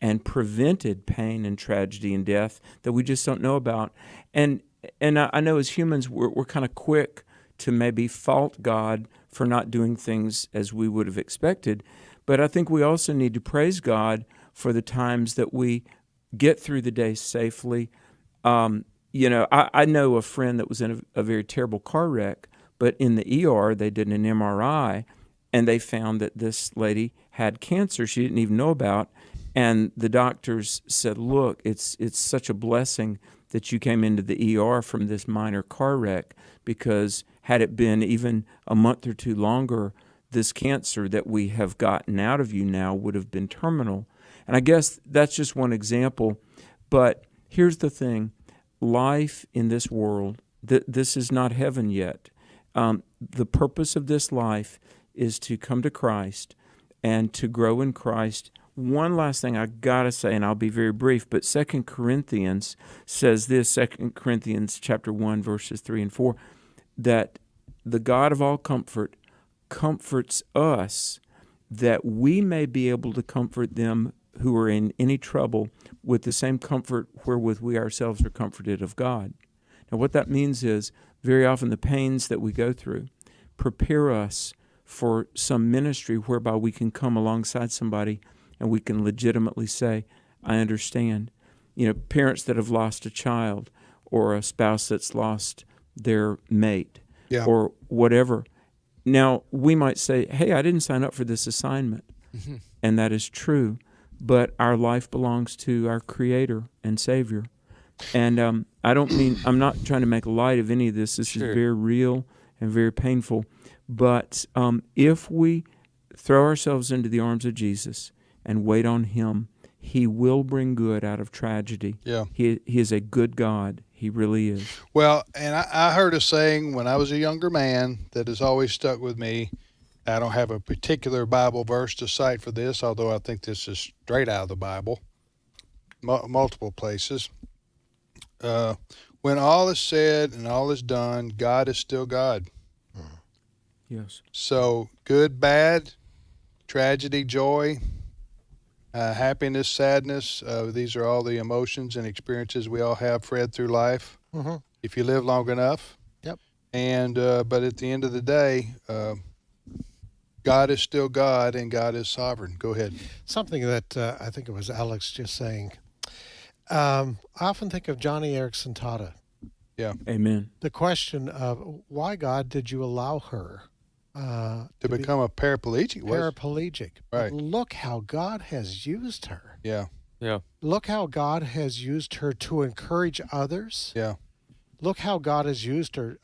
and prevented pain and tragedy and death that we just don't know about. And I know as humans, we're kind of quick to maybe fault God for not doing things as we would have expected. But I think we also need to praise God for the times that we get through the day safely. You know, I know a friend that was in a very terrible car wreck, but in the ER, they did an MRI, and they found that this lady had cancer she didn't even know about. And the doctors said, look, it's such a blessing that you came into the ER from this minor car wreck, because had it been even a month or two longer, this cancer that we have gotten out of you now would have been terminal. And I guess that's just one example. But here's the thing. Life in this world, this is not heaven yet. The purpose of this life is to come to Christ and to grow in Christ. One last thing I got to say, and I'll be very brief, but 2 Corinthians says this, 2 Corinthians chapter 1, verses 3 and 4, that the God of all comfort comforts us, that we may be able to comfort them who are in any trouble with the same comfort wherewith we ourselves are comforted of God. Now, what that means is very often the pains that we go through prepare us for some ministry whereby we can come alongside somebody and we can legitimately say, I understand. You know, parents that have lost a child, or a spouse that's lost their mate, or whatever. Now, we might say, hey, I didn't sign up for this assignment. And that is true. but our life belongs to our Creator and Savior. And I'm not trying to make light of any of this. This is very real and very painful. But if we throw ourselves into the arms of Jesus and wait on Him, He will bring good out of tragedy. Yeah. He is a good God. He really is. Well, and I heard a saying when I was a younger man that has always stuck with me. I don't have a particular Bible verse to cite for this, although I think this is straight out of the Bible, multiple places. When all is said and all is done, God is still God. Yes. So good, bad, tragedy, joy, happiness, sadness, these are all the emotions and experiences we all have, Fred, through life, if you live long enough. Yep. And but at the end of the day, God is still God, and God is sovereign. Go ahead. Something that I think it was Alex just saying. I often think of Johnny Erickson Tata. Yeah. Amen. The question of why, God, did you allow her to become a paraplegic? Paraplegic. Right. But look how God has used her. Yeah. Yeah. Look how God has used her to encourage others. Yeah. Look how God has used her.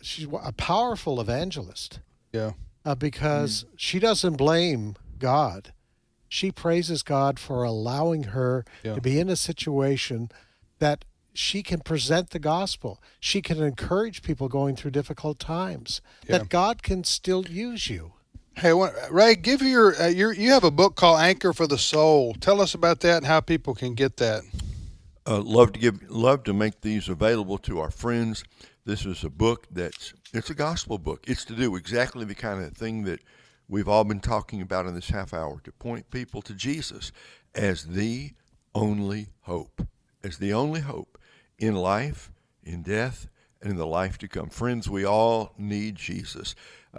She's a powerful evangelist. Yeah. Because she doesn't blame God. She praises God for allowing her to be in a situation that she can present the gospel. She can encourage people going through difficult times. That God can still use you. Hey, Ray, give you have a book called Anchor for the Soul. Tell us about that and how people can get that. Love to make these available to our friends. This is a book it's a gospel book. It's to do exactly the kind of thing that we've all been talking about in this half hour, to point people to Jesus as the only hope, in life, in death, and in the life to come. Friends, we all need Jesus.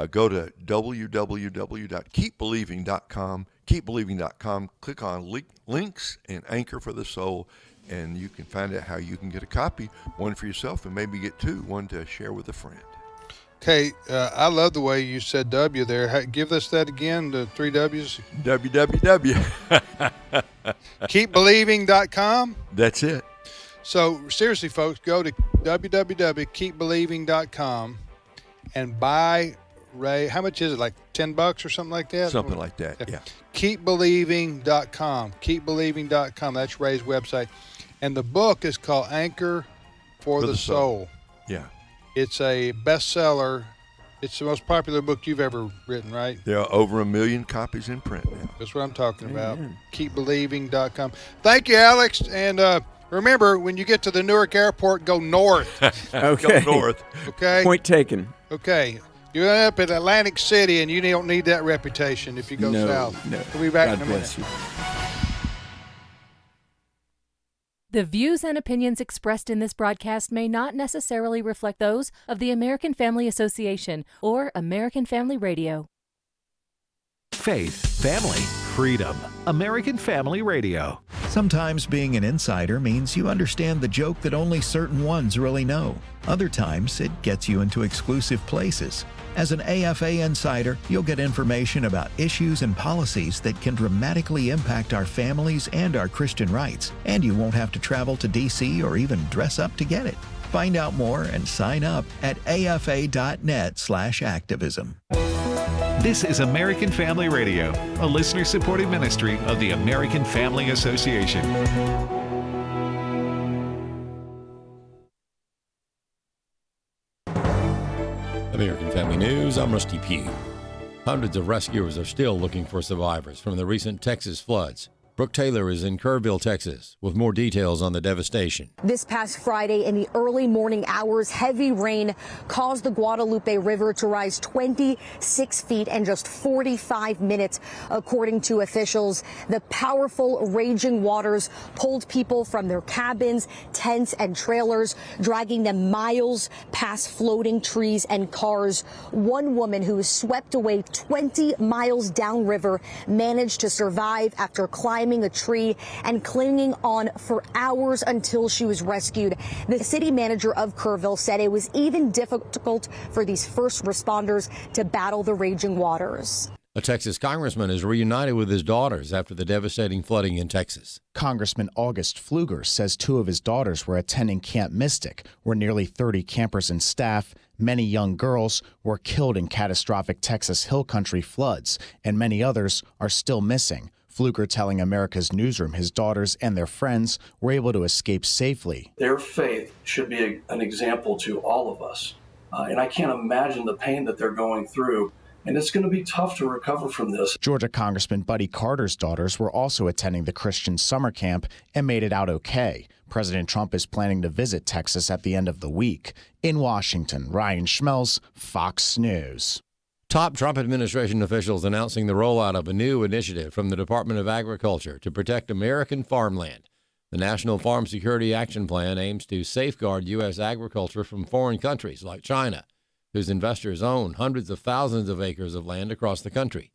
Go to www.keepbelieving.com, click on links and Anchor for the Soul, and you can find out how you can get a copy, one for yourself and maybe get two, one to share with a friend. Okay, I love the way you said W there. Give us that again, the 3 W's. Keepbelieving.com. That's it. So seriously, folks, go to www.keepbelieving.com and buy Ray. How much is it? Like $10 or something like that? Something like that, yeah. Keepbelieving.com. Keepbelieving.com. That's Ray's website. And the book is called Anchor for the Soul. Yeah. It's a bestseller. It's the most popular book you've ever written, right? There are over 1 million copies in print now. That's what I'm talking about. Keepbelieving.com. Thank you, Alex. And remember, when you get to the Newark airport, go north. Okay. Go north. Okay? Point taken. Okay. You're up at Atlantic City, and you don't need that reputation if you go south. No. We'll be back God in a minute. bless you. The views and opinions expressed in this broadcast may not necessarily reflect those of the American Family Association or American Family Radio. Faith, family, freedom. American Family Radio. Sometimes being an insider means you understand the joke that only certain ones really know. Other times, it gets you into exclusive places. As an AFA insider, you'll get information about issues and policies that can dramatically impact our families and our Christian rights, and you won't have to travel to D.C. or even dress up to get it. Find out more and sign up at afa.net/activism. This is American Family Radio, a listener-supported ministry of the American Family Association. American Family News, I'm Rusty Pugh. Hundreds of rescuers are still looking for survivors from the recent Texas floods. Brooke Taylor is in Kerrville, Texas, with more details on the devastation. This past Friday in the early morning hours, heavy rain caused the Guadalupe River to rise 26 feet in just 45 minutes, according to officials. The powerful raging waters pulled people from their cabins, tents, and trailers, dragging them miles past floating trees and cars. One woman who was swept away 20 miles downriver managed to survive after climbing a tree and clinging on for hours until she was rescued. The city manager of Kerrville said it was even difficult for these first responders to battle the raging waters. A Texas congressman is reunited with his daughters after the devastating flooding in Texas. Congressman August Pfluger says 2 of his daughters were attending Camp Mystic, where nearly 30 campers and staff, many young girls, were killed in catastrophic Texas Hill Country floods, and many others are still missing. Pfluger telling America's Newsroom his daughters and their friends were able to escape safely. Their faith should be an example to all of us. And I can't imagine the pain that they're going through. And it's going to be tough to recover from this. Georgia Congressman Buddy Carter's daughters were also attending the Christian summer camp and made it out okay. President Trump is planning to visit Texas at the end of the week. In Washington, Ryan Schmelz, Fox News. Top Trump administration officials announcing the rollout of a new initiative from the Department of Agriculture to protect American farmland. The National Farm Security Action Plan aims to safeguard U.S. agriculture from foreign countries like China, whose investors own hundreds of thousands of acres of land across the country.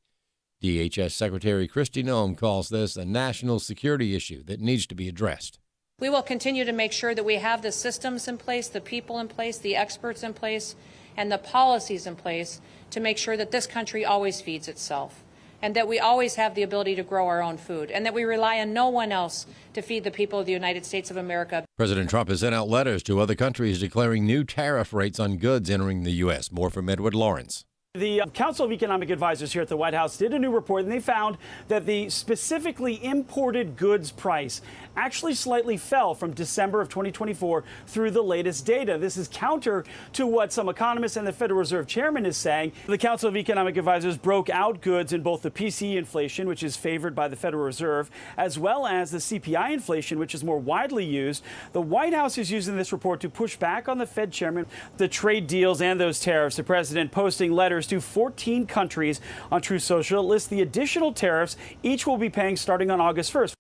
DHS Secretary Kristi Noem calls this a national security issue that needs to be addressed. We will continue to make sure that we have the systems in place, the people in place, the experts in place, and the policies in place to make sure that this country always feeds itself, and that we always have the ability to grow our own food, and that we rely on no one else to feed the people of the United States of America. President Trump has sent out letters to other countries declaring new tariff rates on goods entering the U.S. More from Edward Lawrence. The Council of Economic Advisors here at the White House did a new report, and they found that the specifically imported goods price actually slightly fell from December of 2024 through the latest data. This is counter to what some economists and the Federal Reserve Chairman is saying. The Council of Economic Advisors broke out goods in both the PCE inflation, which is favored by the Federal Reserve, as well as the CPI inflation, which is more widely used. The White House is using this report to push back on the Fed Chairman, the trade deals and those tariffs. The president posting letters to 14 countries on Truth Social. It lists the additional tariffs each will be paying starting on August 1st.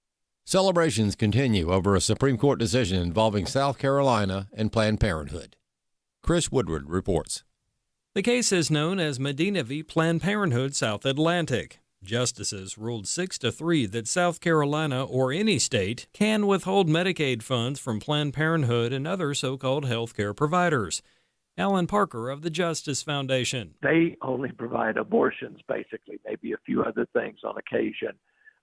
Celebrations continue over a Supreme Court decision involving South Carolina and Planned Parenthood. Chris Woodward reports. The case is known as Medina v. Planned Parenthood South Atlantic. Justices ruled 6-3 that South Carolina or any state can withhold Medicaid funds from Planned Parenthood and other so-called health care providers. Alan Parker of the Justice Foundation. They only provide abortions, basically, maybe a few other things on occasion,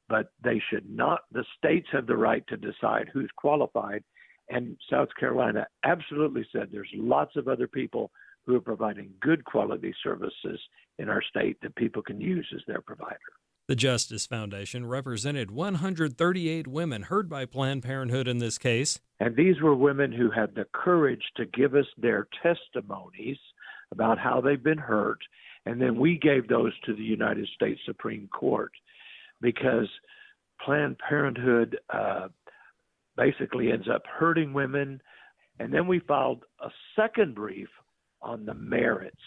but they should not. The states have the right to decide who's qualified, and South Carolina absolutely said there's lots of other people who are providing good quality services in our state that people can use as their provider. The Justice Foundation represented 138 women heard by Planned Parenthood in this case. And these were women who had the courage to give us their testimonies about how they've been hurt. And then we gave those to the United States Supreme Court because Planned Parenthood basically ends up hurting women. And then we filed a second brief on the merits.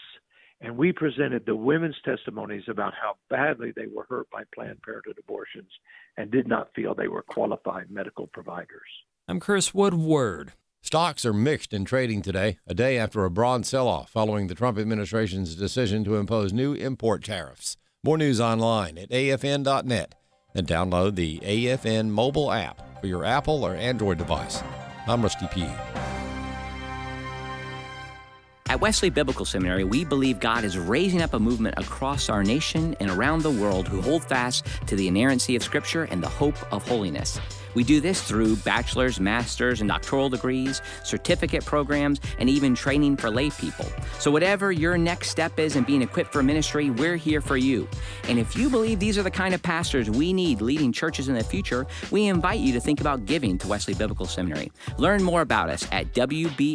And we presented the women's testimonies about how badly they were hurt by Planned Parenthood abortions and did not feel they were qualified medical providers. I'm Chris Woodward. Stocks are mixed in trading today, a day after a broad sell-off following the Trump administration's decision to impose new import tariffs. More news online at afn.net and download the AFN mobile app for your Apple or Android device. I'm Rusty Pugh. At Wesley Biblical Seminary, we believe God is raising up a movement across our nation and around the world who hold fast to the inerrancy of Scripture and the hope of holiness. We do this through bachelor's, master's, and doctoral degrees, certificate programs, and even training for lay people. So whatever your next step is in being equipped for ministry, we're here for you. And if you believe these are the kind of pastors we need leading churches in the future, we invite you to think about giving to Wesley Biblical Seminary. Learn more about us at wbs.edu.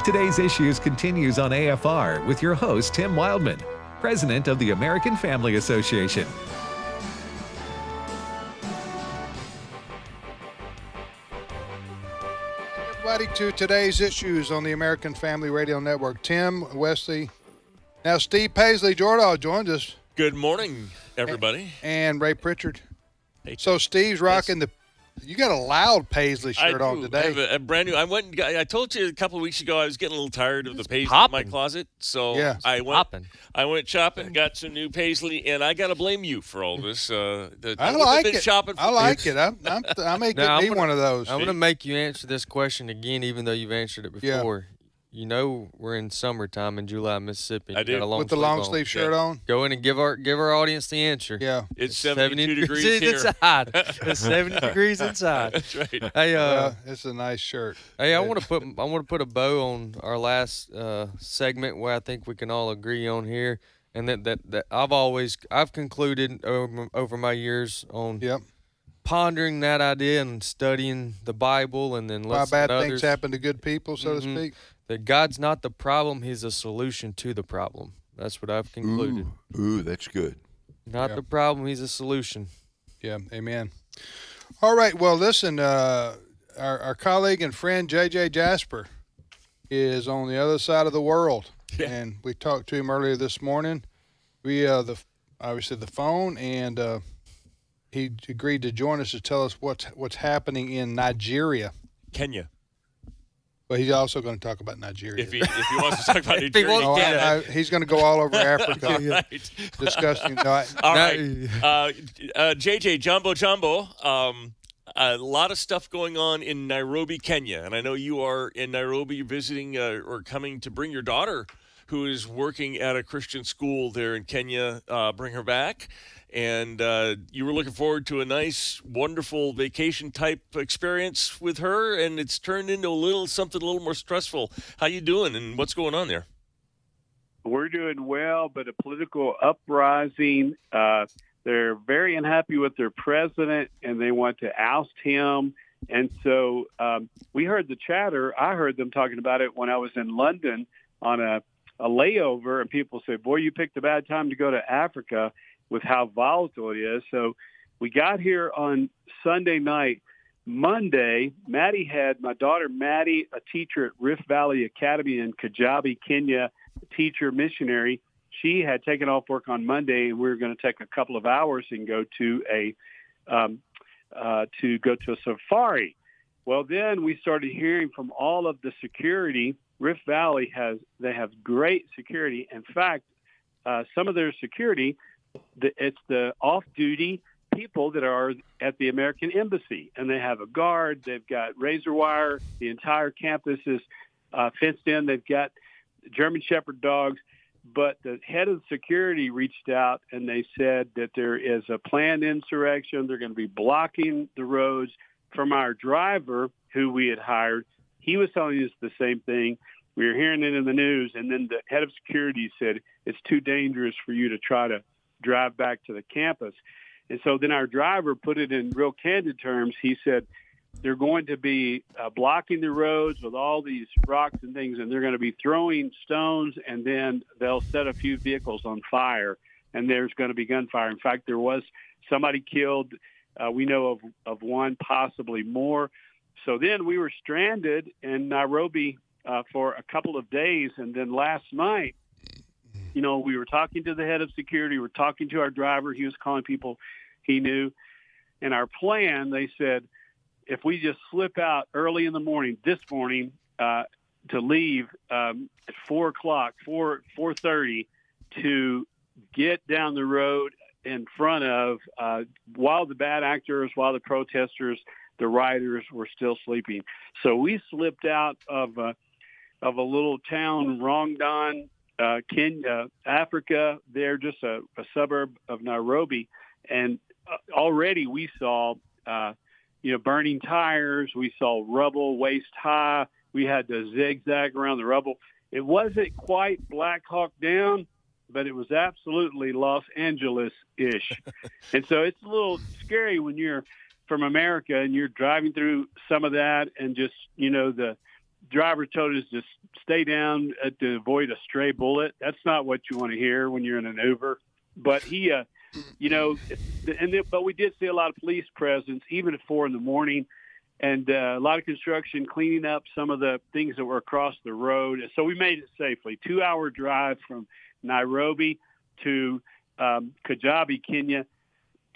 Today's Issues continues on AFR with your host, Tim Wildman, President of the American Family Association. Everybody to Today's Issues on the American Family Radio Network. Tim, Wesley. Now, Steve Paisley Jordahl joined us. Good morning, everybody. And Ray Pritchard. Hey, so Steve's rocking you got a loud Paisley shirt on today. I have a brand new. I told you a couple of weeks ago I was getting a little tired of the Paisley in my closet, so yeah. I went shopping, got some new Paisley, and I got to blame you for all this. I like it. I like it. I may get me one of those. I'm going to make you answer this question again, even though you've answered it before. Yeah. we're in summertime in July, Mississippi. I You do. got a long With the sleeve long on. sleeve shirt on. Go in and give our audience the answer. Yeah. It's 72 degrees here. inside. It's 70 degrees inside. That's right. Hey, it's a nice shirt. Hey, I want to put a bow on our last segment where I think we can all agree on here, and that I've concluded over my years on pondering that idea and studying the Bible, and then Why listening bad to others. things happen to good people, so to speak. That God's not the problem; He's a solution to the problem. That's what I've concluded. Ooh, that's good. Not the problem; He's a solution. Yeah, amen. All right, well, listen, our colleague and friend J.J. Jasper is on the other side of the world, and we talked to him earlier this morning via obviously the phone, and he agreed to join us to tell us what's happening in Nigeria. Kenya. But he's also going to talk about Nigeria. If he wants to talk about Nigeria. He's going to go all over Africa discussing. All right. JJ, Jumbo. A lot of stuff going on in Nairobi, Kenya. And I know you are in Nairobi visiting or coming to bring your daughter, who is working at a Christian school there in Kenya, bring her back. And you were looking forward to a nice, wonderful vacation-type experience with her, and it's turned into something a little more stressful. How you doing, and what's going on there? We're doing well, but a political uprising. They're very unhappy with their president, and they want to oust him. And so we heard the chatter. I heard them talking about it when I was in London on a layover, and people said, boy, you picked a bad time to go to Africa with how volatile it is. So we got here on Sunday night. Monday, my daughter Maddie, a teacher at Rift Valley Academy in Kajabi, Kenya, teacher missionary. She had taken off work on Monday, and we were going to take a couple of hours and go to a safari. Well, then we started hearing from all of the security. Rift Valley has great security. In fact, some of their security, it's the off-duty people that are at the American Embassy, and they have a guard. They've got razor wire. The entire campus is fenced in. They've got German Shepherd dogs. But the head of security reached out, and they said that there is a planned insurrection. They're going to be blocking the roads. From our driver, who we had hired, he was telling us the same thing. We were hearing it in the news, and then the head of security said it's too dangerous for you to try to drive back to the campus. And so then our driver put it in real candid terms. He said they're going to be blocking the roads with all these rocks and things, and they're going to be throwing stones, and then they'll set a few vehicles on fire, and there's going to be gunfire. In fact, there was somebody killed. We know of one, possibly more. So then we were stranded in Nairobi for a couple of days, and then last night, we were talking to the head of security. We were talking to our driver. He was calling people he knew. And our plan, they said, if we just slip out early in the morning, this morning, to leave at 4 o'clock, 4:30, to get down the road in front of, while the bad actors, while the protesters, the rioters were still sleeping. So we slipped out of a little town, Rongdan, Kenya, Africa. They're just a suburb of Nairobi. And already we saw, burning tires. We saw rubble waist high. We had to zigzag around the rubble. It wasn't quite Black Hawk Down, but it was absolutely Los Angeles-ish. And so it's a little scary when you're from America and you're driving through some of that, and just, the driver told us to stay down to avoid a stray bullet. That's not what you want to hear when you're in an Uber. But he, but we did see a lot of police presence, even at 4 a.m, and a lot of construction cleaning up some of the things that were across the road. So we made it safely. 2-hour drive from Nairobi to Kajabi, Kenya.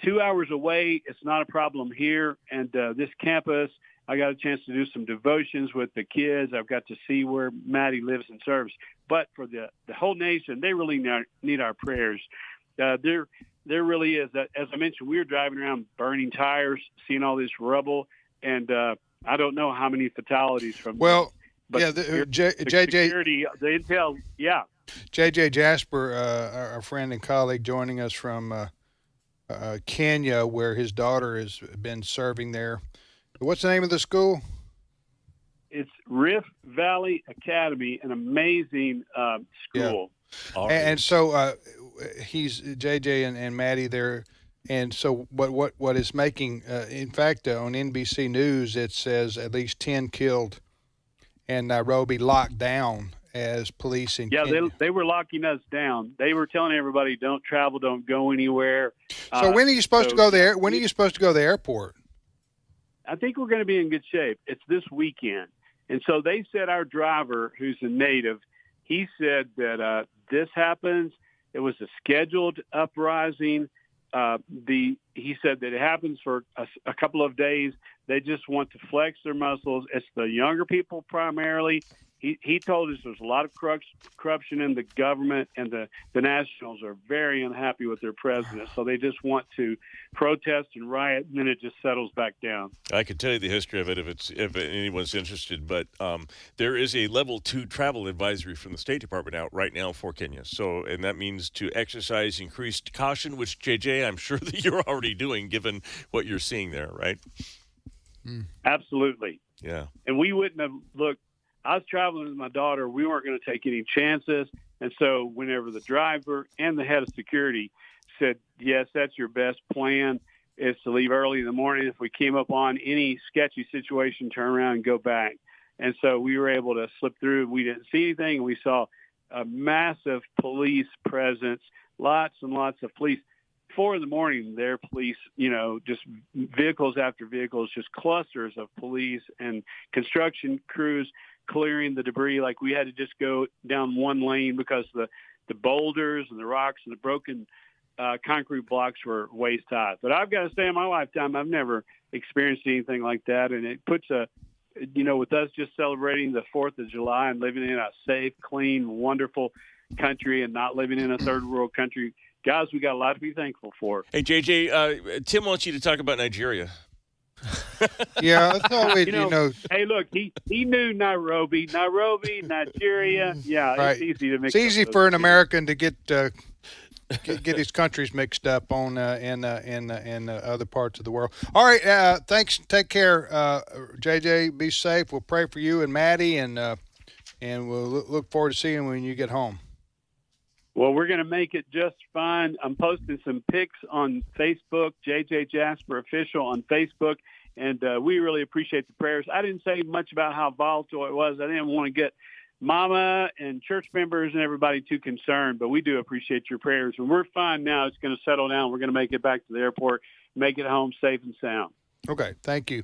2 hours away, it's not a problem here. And this campus, I got a chance to do some devotions with the kids. I've got to see where Maddie lives and serves. But for the whole nation, they really need our prayers. There really is. As I mentioned, we were driving around burning tires, seeing all this rubble, and I don't know how many fatalities from Yeah, security, the intel, yeah. J.J. Jasper, our friend and colleague, joining us from Kenya, where his daughter has been serving there. What's the name of the school? It's Rift Valley Academy, an amazing school. Yeah. And so he's J.J. and Maddie there. And so what is making, in fact, on NBC News, it says at least 10 killed and Nairobi locked down as police in Kenya. They were locking us down. They were telling everybody, don't travel, don't go anywhere. So when are you supposed to go there? When are you supposed to go to the airport? I think we're going to be in good shape. It's this weekend. And so they said our driver, who's a native, he said that this happens. It was a scheduled uprising. He said that it happens for a couple of days. They just want to flex their muscles. It's the younger people primarily. He told us there's a lot of corruption in the government, and the Nationals are very unhappy with their president. So they just want to protest and riot, and then it just settles back down. I could tell you the history of it if anyone's interested, but there is a level 2 travel advisory from the State Department out right now for Kenya. So, and that means to exercise increased caution, which JJ, I'm sure that you're already doing, given what you're seeing there, right? Absolutely. Yeah. And we wouldn't have looked. I was traveling with my daughter. We weren't going to take any chances. And so whenever the driver and the head of security said, yes, that's your best plan, is to leave early in the morning. If we came up on any sketchy situation, turn around and go back. And so we were able to slip through. We didn't see anything. We saw a massive police presence, lots and lots of police. 4 in the morning, there are police, just vehicles after vehicles, just clusters of police and construction crews clearing the debris. Like we had to just go down one lane because the boulders and the rocks and the broken concrete blocks were waist high. But I've got to say, in my lifetime, I've never experienced anything like that. And it puts with us just celebrating the 4th of July and living in a safe, clean, wonderful country and not living in a third world country, guys, we got a lot to be thankful for. Hey, JJ, Tim wants you to talk about Nigeria. Yeah, I thought Hey, look, he knew Nairobi, Nigeria. Yeah, right. It's easy to mix. It's easy for an American to get his countries mixed up on in other parts of the world. All right, thanks. Take care, JJ. Be safe. We'll pray for you and Maddie, and we'll look forward to seeing you when you get home. Well, we're going to make it just fine. I'm posting some pics on Facebook, JJ Jasper Official on Facebook, and we really appreciate the prayers. I didn't say much about how volatile it was. I didn't want to get Mama and church members and everybody too concerned, but we do appreciate your prayers. And we're fine now. It's going to settle down. We're going to make it back to the airport, make it home safe and sound. Okay, thank you.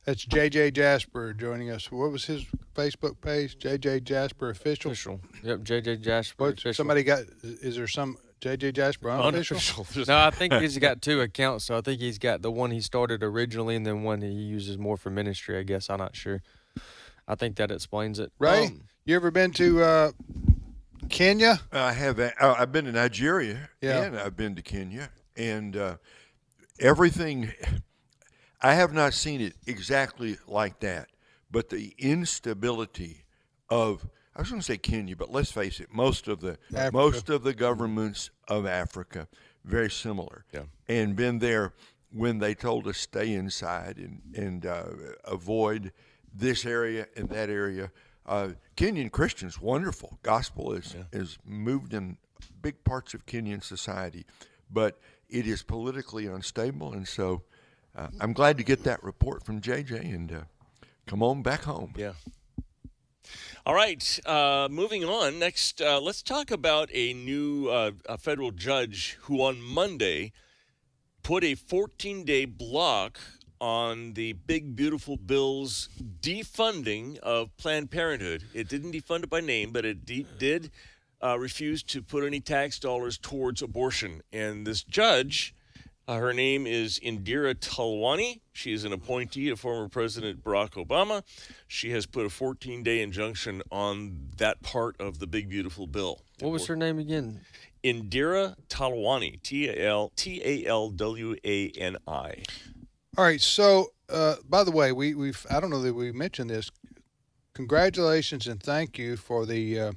That's J.J. Jasper joining us. What was his Facebook page? J.J. Jasper Official? Yep, J.J. Jasper Official. Somebody got, is there some J.J. Jasper Unofficial? No, I think he's got 2 accounts. So I think he's got the one he started originally and then one he uses more for ministry, I guess. I'm not sure. I think that explains it. Ray, you ever been to Kenya? I have. I've been to Nigeria, and I've been to Kenya. And everything... I have not seen it exactly like that, but the instability of, I was going to say Kenya, but let's face it, most of the governments of Africa, very similar. Yeah. And been there when they told us stay inside and avoid this area and that area. Kenyan Christians, wonderful. Gospel is moved in big parts of Kenyan society, but it is politically unstable, and so I'm glad to get that report from JJ and come on back home. Yeah. All right. Moving on. Next, let's talk about a new a federal judge who on Monday put a 14-day block on the big, beautiful bill's defunding of Planned Parenthood. It didn't defund it by name, but it did refuse to put any tax dollars towards abortion. And this judge... her name is Indira Talwani. She is an appointee of former President Barack Obama. She has put a 14-day injunction on that part of the big, beautiful bill. What was her name again? Indira Talwani, Talwani. All right. So, by the way, I don't know that we mentioned this. congratulations and thank you for the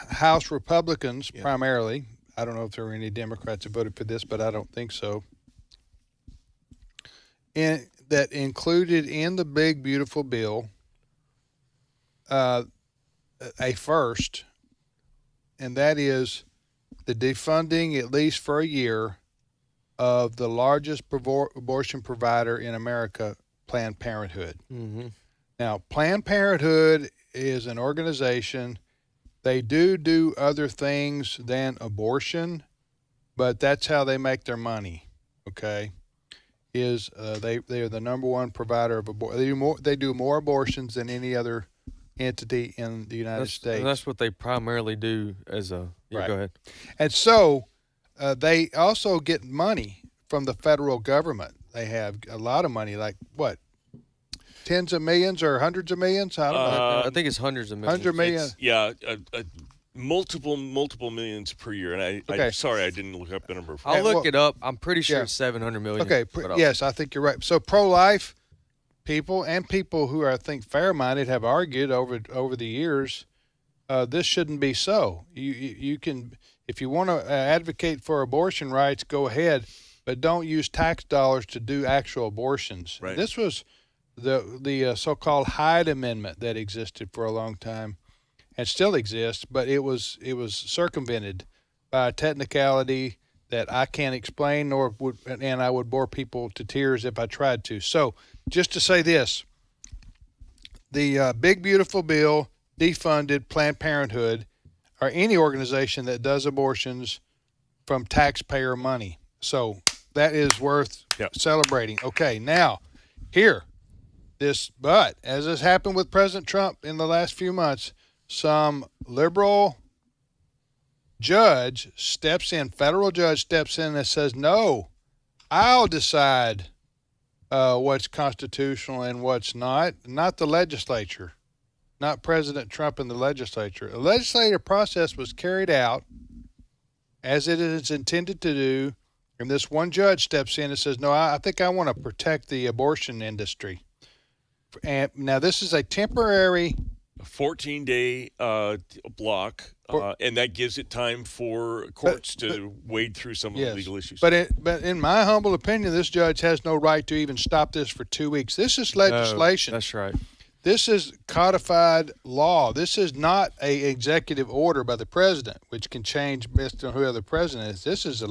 House Republicans primarily. I don't know if there were any Democrats that voted for this, but I don't think so. That included in the big, beautiful bill a first, and that is the defunding, at least for a year, of the largest abortion provider in America, Planned Parenthood. Mm-hmm. Now, Planned Parenthood is an organization. They do other things than abortion, but that's how they make their money. Okay, they are the number one provider of abortion. They do more abortions than any other entity in the United States. That's what they primarily do as a. Yeah, right. Go ahead. And so they also get money from the federal government. They have a lot of money, like what? Tens of millions or hundreds of millions? I don't know. I think it's hundreds of millions. 100 million. Multiple millions per year. And I'm sorry I didn't look up the number. I'll look it up. I'm pretty sure it's 700 million. Okay. Yes, I think you're right. So pro-life people and people who are, I think, fair-minded have argued over the years this shouldn't be so. You can, if you want to advocate for abortion rights, go ahead, but don't use tax dollars to do actual abortions. Right. This was the so-called Hyde Amendment that existed for a long time and still exists, but it was circumvented by a technicality that I can't explain, and I would bore people to tears if I tried to. So just to say this, the big, beautiful bill defunded Planned Parenthood or any organization that does abortions from taxpayer money. So that is worth celebrating. Okay, now but as has happened with President Trump in the last few months, some liberal judge steps in, federal judge steps in and says, no, I'll decide what's constitutional and what's not the legislature, not President Trump and the legislature. The legislative process was carried out as it is intended to do, and this one judge steps in and says, no, I think I want to protect the abortion industry. And now this is a temporary 14-day block, and that gives it time for courts to wade through some of the legal issues. But in my humble opinion, this judge has no right to even stop this for 2 weeks. This is legislation. That's right. This is codified law. This is not a executive order by the president, which can change based on whoever the president is. This is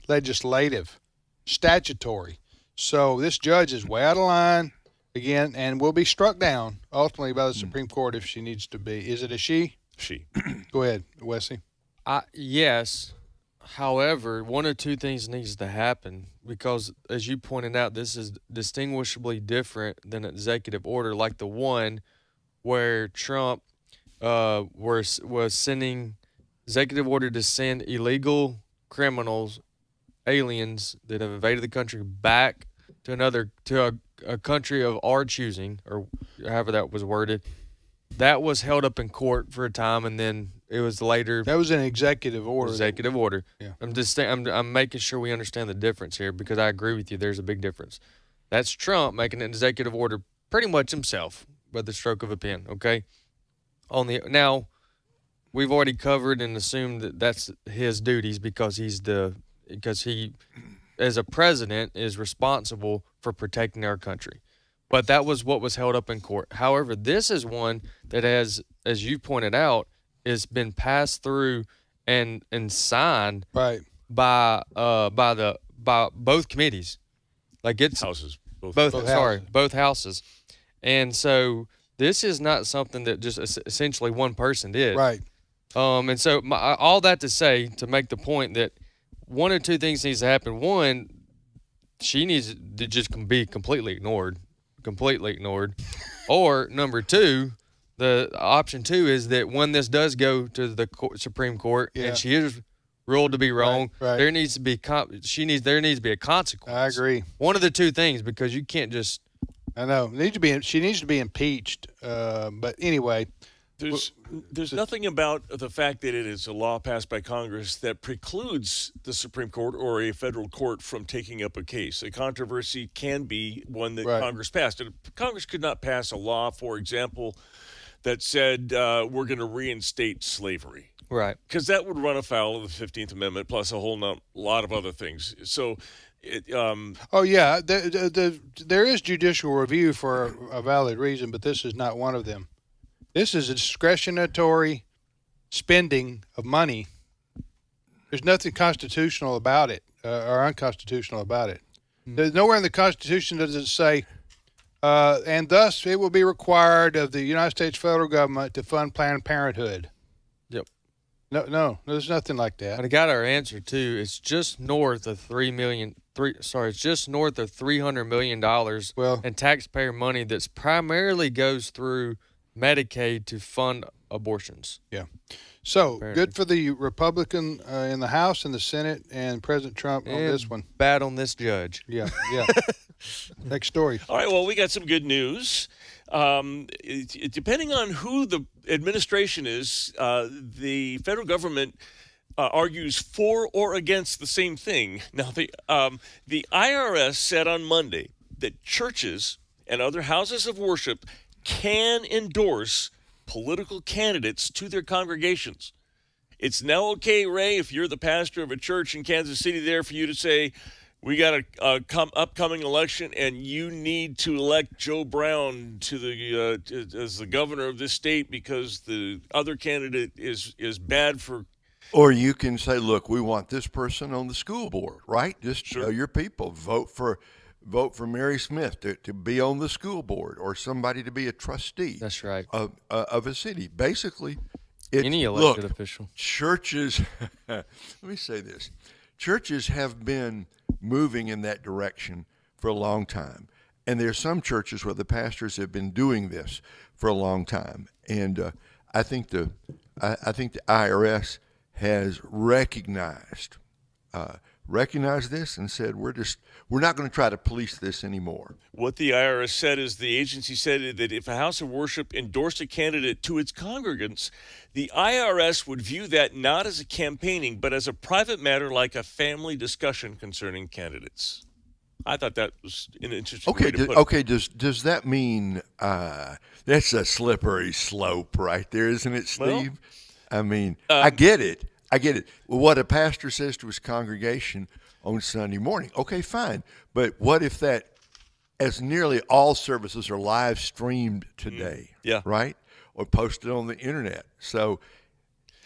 legislative, statutory. So this judge is way out of line again, and will be struck down ultimately by the Supreme Court if she needs to be. Is it a she? She. Go ahead, Wesley. Yes. However, one of two things needs to happen because, as you pointed out, this is distinguishably different than an executive order like the one where Trump was sending executive order to send illegal criminals, aliens that have invaded the country back to a country of our choosing, or however that was worded. That was held up in court for a time, and then it was later. That was an executive order. Executive order. Yeah. I'm making sure we understand the difference here because I agree with you. There's a big difference. That's Trump making an executive order pretty much himself by the stroke of a pen. Okay. Now, we've already covered and assumed that that's his duties because he, as a president, is responsible for protecting our country. But that was what was held up in court. However, this is one that has, as you pointed out, has been passed through and signed by both committees. Like it's houses. Both houses. And so this is not something that just essentially one person did. Right. And so all that to say, to make the point that one or two things needs to happen. One, she needs to just be completely ignored. Or number two, the option two is that when this does go to the Supreme Court and she is ruled to be wrong, right. there needs to be there needs to be a consequence. I agree. One of the two things, because you can't just. I know. She needs to be impeached. But anyway, There's nothing about the fact that it is a law passed by Congress that precludes the Supreme Court or a federal court from taking up a case. A controversy can be one that Congress passed. And Congress could not pass a law, for example, that said we're going to reinstate slavery. Right. Because that would run afoul of the 15th Amendment plus a whole lot of other things. So there is judicial review for a valid reason, but this is not one of them. This is a discretionary spending of money. There's nothing constitutional about it or unconstitutional about it. There's nowhere in the Constitution does it say, and thus it will be required of the United States federal government to fund Planned Parenthood. Yep. No, there's nothing like that. I got our answer too. It's just north of it's just north of $300 million in taxpayer money that's primarily goes through Medicaid to fund abortions. Yeah. So Apparently. Good for the Republican in the House and the Senate and President Trump on this one. Bad on this judge. Yeah. Next story. All right, well, we got some good news. Depending on who the administration is, the federal government argues for or against the same thing. Now, the IRS said on Monday that churches and other houses of worship can endorse political candidates to their congregations. It's now okay, Ray, if you're the pastor of a church in Kansas City there, for you to say, we got a upcoming election, and you need to elect Joe Brown to as the governor of this state because the other candidate is bad for. Or you can say, look, we want this person on the school board, right? Just show your people, vote for Mary Smith to be on the school board, or somebody to be a trustee. That's right. Of a city. Basically, any elected official. Churches. Let me say this: churches have been moving in that direction for a long time, and there are some churches where the pastors have been doing this for a long time. And I think the IRS has recognized this and said we're not going to try to police this anymore. What the IRS said is the agency said that if a house of worship endorsed a candidate to its congregants, the IRS would view that not as a campaigning, but as a private matter like a family discussion concerning candidates. I thought that was an interesting way to put it. Okay, does that mean that's a slippery slope right there, isn't it, Steve? Well, I mean, I get it. Well, what a pastor says to his congregation on Sunday morning, okay, fine. But what if that, as nearly all services are live streamed today, right? Or posted on the internet. So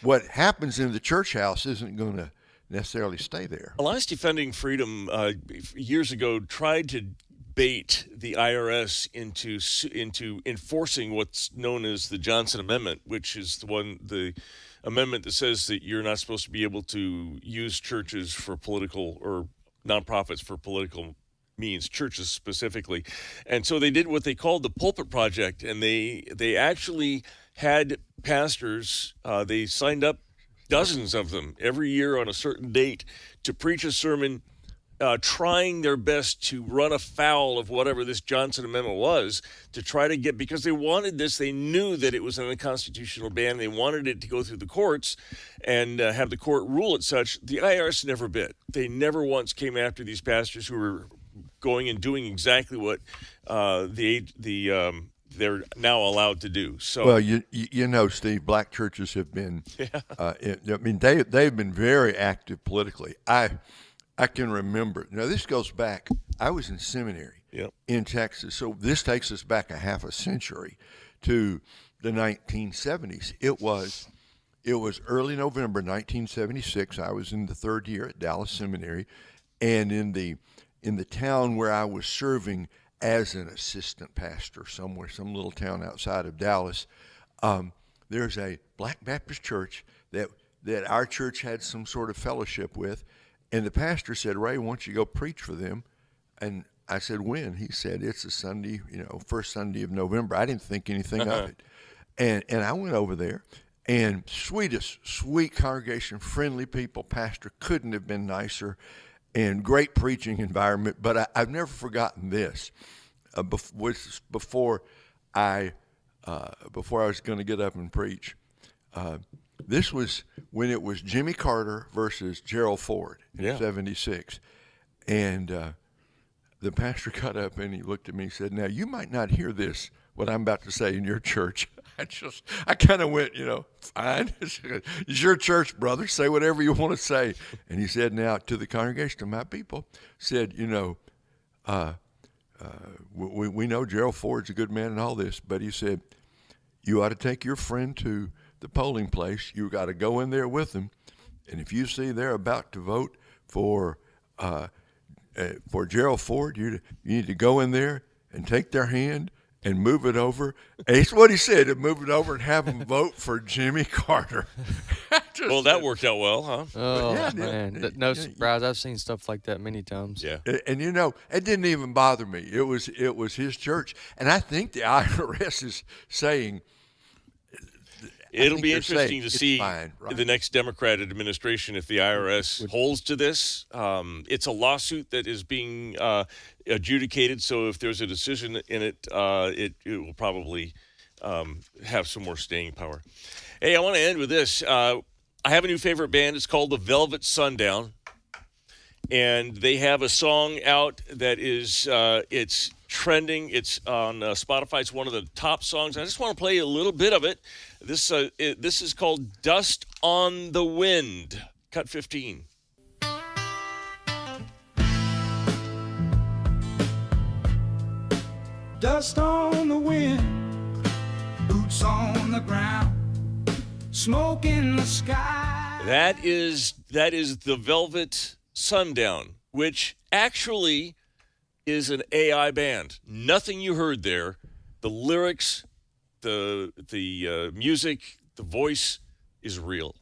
what happens in the church house isn't going to necessarily stay there. Alliance Defending Freedom years ago tried to bait the IRS into enforcing what's known as the Johnson Amendment, which is the amendment that says that you're not supposed to be able to use churches for political or nonprofits for political means, churches specifically. And so they did what they called the Pulpit Project, and they actually had pastors, they signed up dozens of them every year on a certain date to preach a sermon trying their best to run afoul of whatever this Johnson Amendment was, to try to get, because they wanted this, they knew that it was an unconstitutional ban, they wanted it to go through the courts and have the court rule it such. The IRS never bit. They never once came after these pastors who were going and doing exactly what they're now allowed to do. So, well, you know, Steve, black churches have been, they've been very active politically. I can remember. Now, this goes back. I was in seminary in Texas, so this takes us back a half a century to the 1970s. It was early November 1976. I was in the third year at Dallas Seminary, and in the town where I was serving as an assistant pastor somewhere, some little town outside of Dallas, there's a Black Baptist church that our church had some sort of fellowship with. And the pastor said, Ray, why don't you go preach for them? And I said, when? He said, it's a Sunday, first Sunday of November. I didn't think anything of it. And I went over there, and sweet congregation, friendly people. Pastor couldn't have been nicer, and great preaching environment. But I've never forgotten this. Before I before I was going to get up and preach. This was when it was Jimmy Carter versus Gerald Ford in '76. And the pastor got up and he looked at me and said, now, you might not hear this, what I'm about to say in your church. I kind of went, fine. It's your church, brother. Say whatever you want to say. And he said, now, to the congregation of my people, said, we know Gerald Ford's a good man and all this, but he said, you ought to take your friend to the polling place. You got to go in there with them. And if you see they're about to vote for Gerald Ford, you need to go in there and take their hand and move it over. It's what he said, and move it over and have them vote for Jimmy Carter. Well, that worked out well, huh? Oh, man. No surprise. I've seen stuff like that many times. Yeah. And, it didn't even bother me. It was his church. And I think the IRS is saying, it'll be interesting to see fine, right? the next Democrat administration if the IRS holds to this. It's a lawsuit that is being adjudicated, so if there's a decision in it, it will probably have some more staying power. Hey, I want to end with this. I have a new favorite band. It's called the Velvet Sundown, and they have a song out that is it's trending. It's on Spotify. It's one of the top songs. I just want to play a little bit of it. This is called Dust on the Wind, cut 15. Dust on the wind, boots on the ground, smoke in the sky. That is the Velvet Sundown, which actually is an AI band. Nothing you heard there. The lyrics, the music, the voice is real.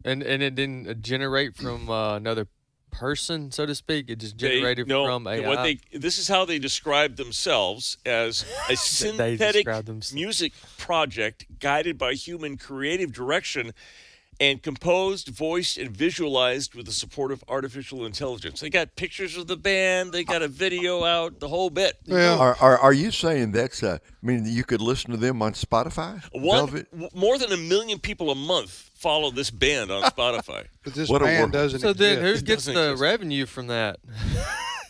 And it didn't generate from another person, so to speak. It just generated from AI. This is how they describe themselves, as a synthetic music project guided by human creative direction and composed, voiced, and visualized with the support of artificial intelligence. They got pictures of the band. They got a video out, the whole bit. Well, are you saying that's you could listen to them on Spotify? More than 1 million people a month follow this band on Spotify. But this band doesn't So then who exist. gets the revenue from that?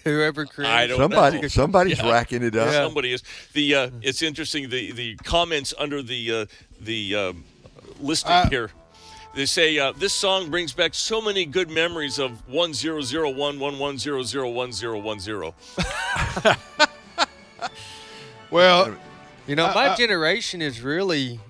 Whoever created I don't know. Somebody's racking it up. Yeah. Somebody is. It's interesting, the comments under the listing here. They say, this song brings back so many good memories of 100111001010. Well, my generation is really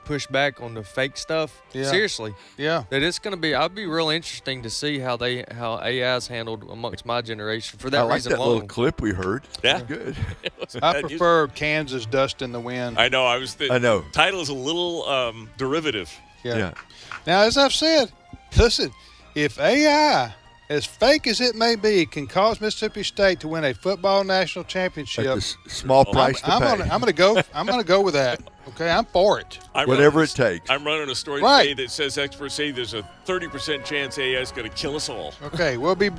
pushed back on the fake stuff. Yeah. Seriously. Yeah. That it's going to be, I'll be real interesting to see how AI's handled amongst my generation for that I like reason that alone. little clip we heard. Yeah. Good. I prefer Kansas Dust in the Wind. I know. I know. Title is a little derivative. Yeah. Now, as I've said, listen, if AI, as fake as it may be, can cause Mississippi State to win a football national championship, That's a small price to pay. I'm gonna go with that. Okay, I'm for it. Whatever it takes. I'm running a story today that says experts say there's a 30% chance AI is going to kill us all. Okay, we'll be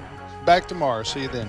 back tomorrow. See you then.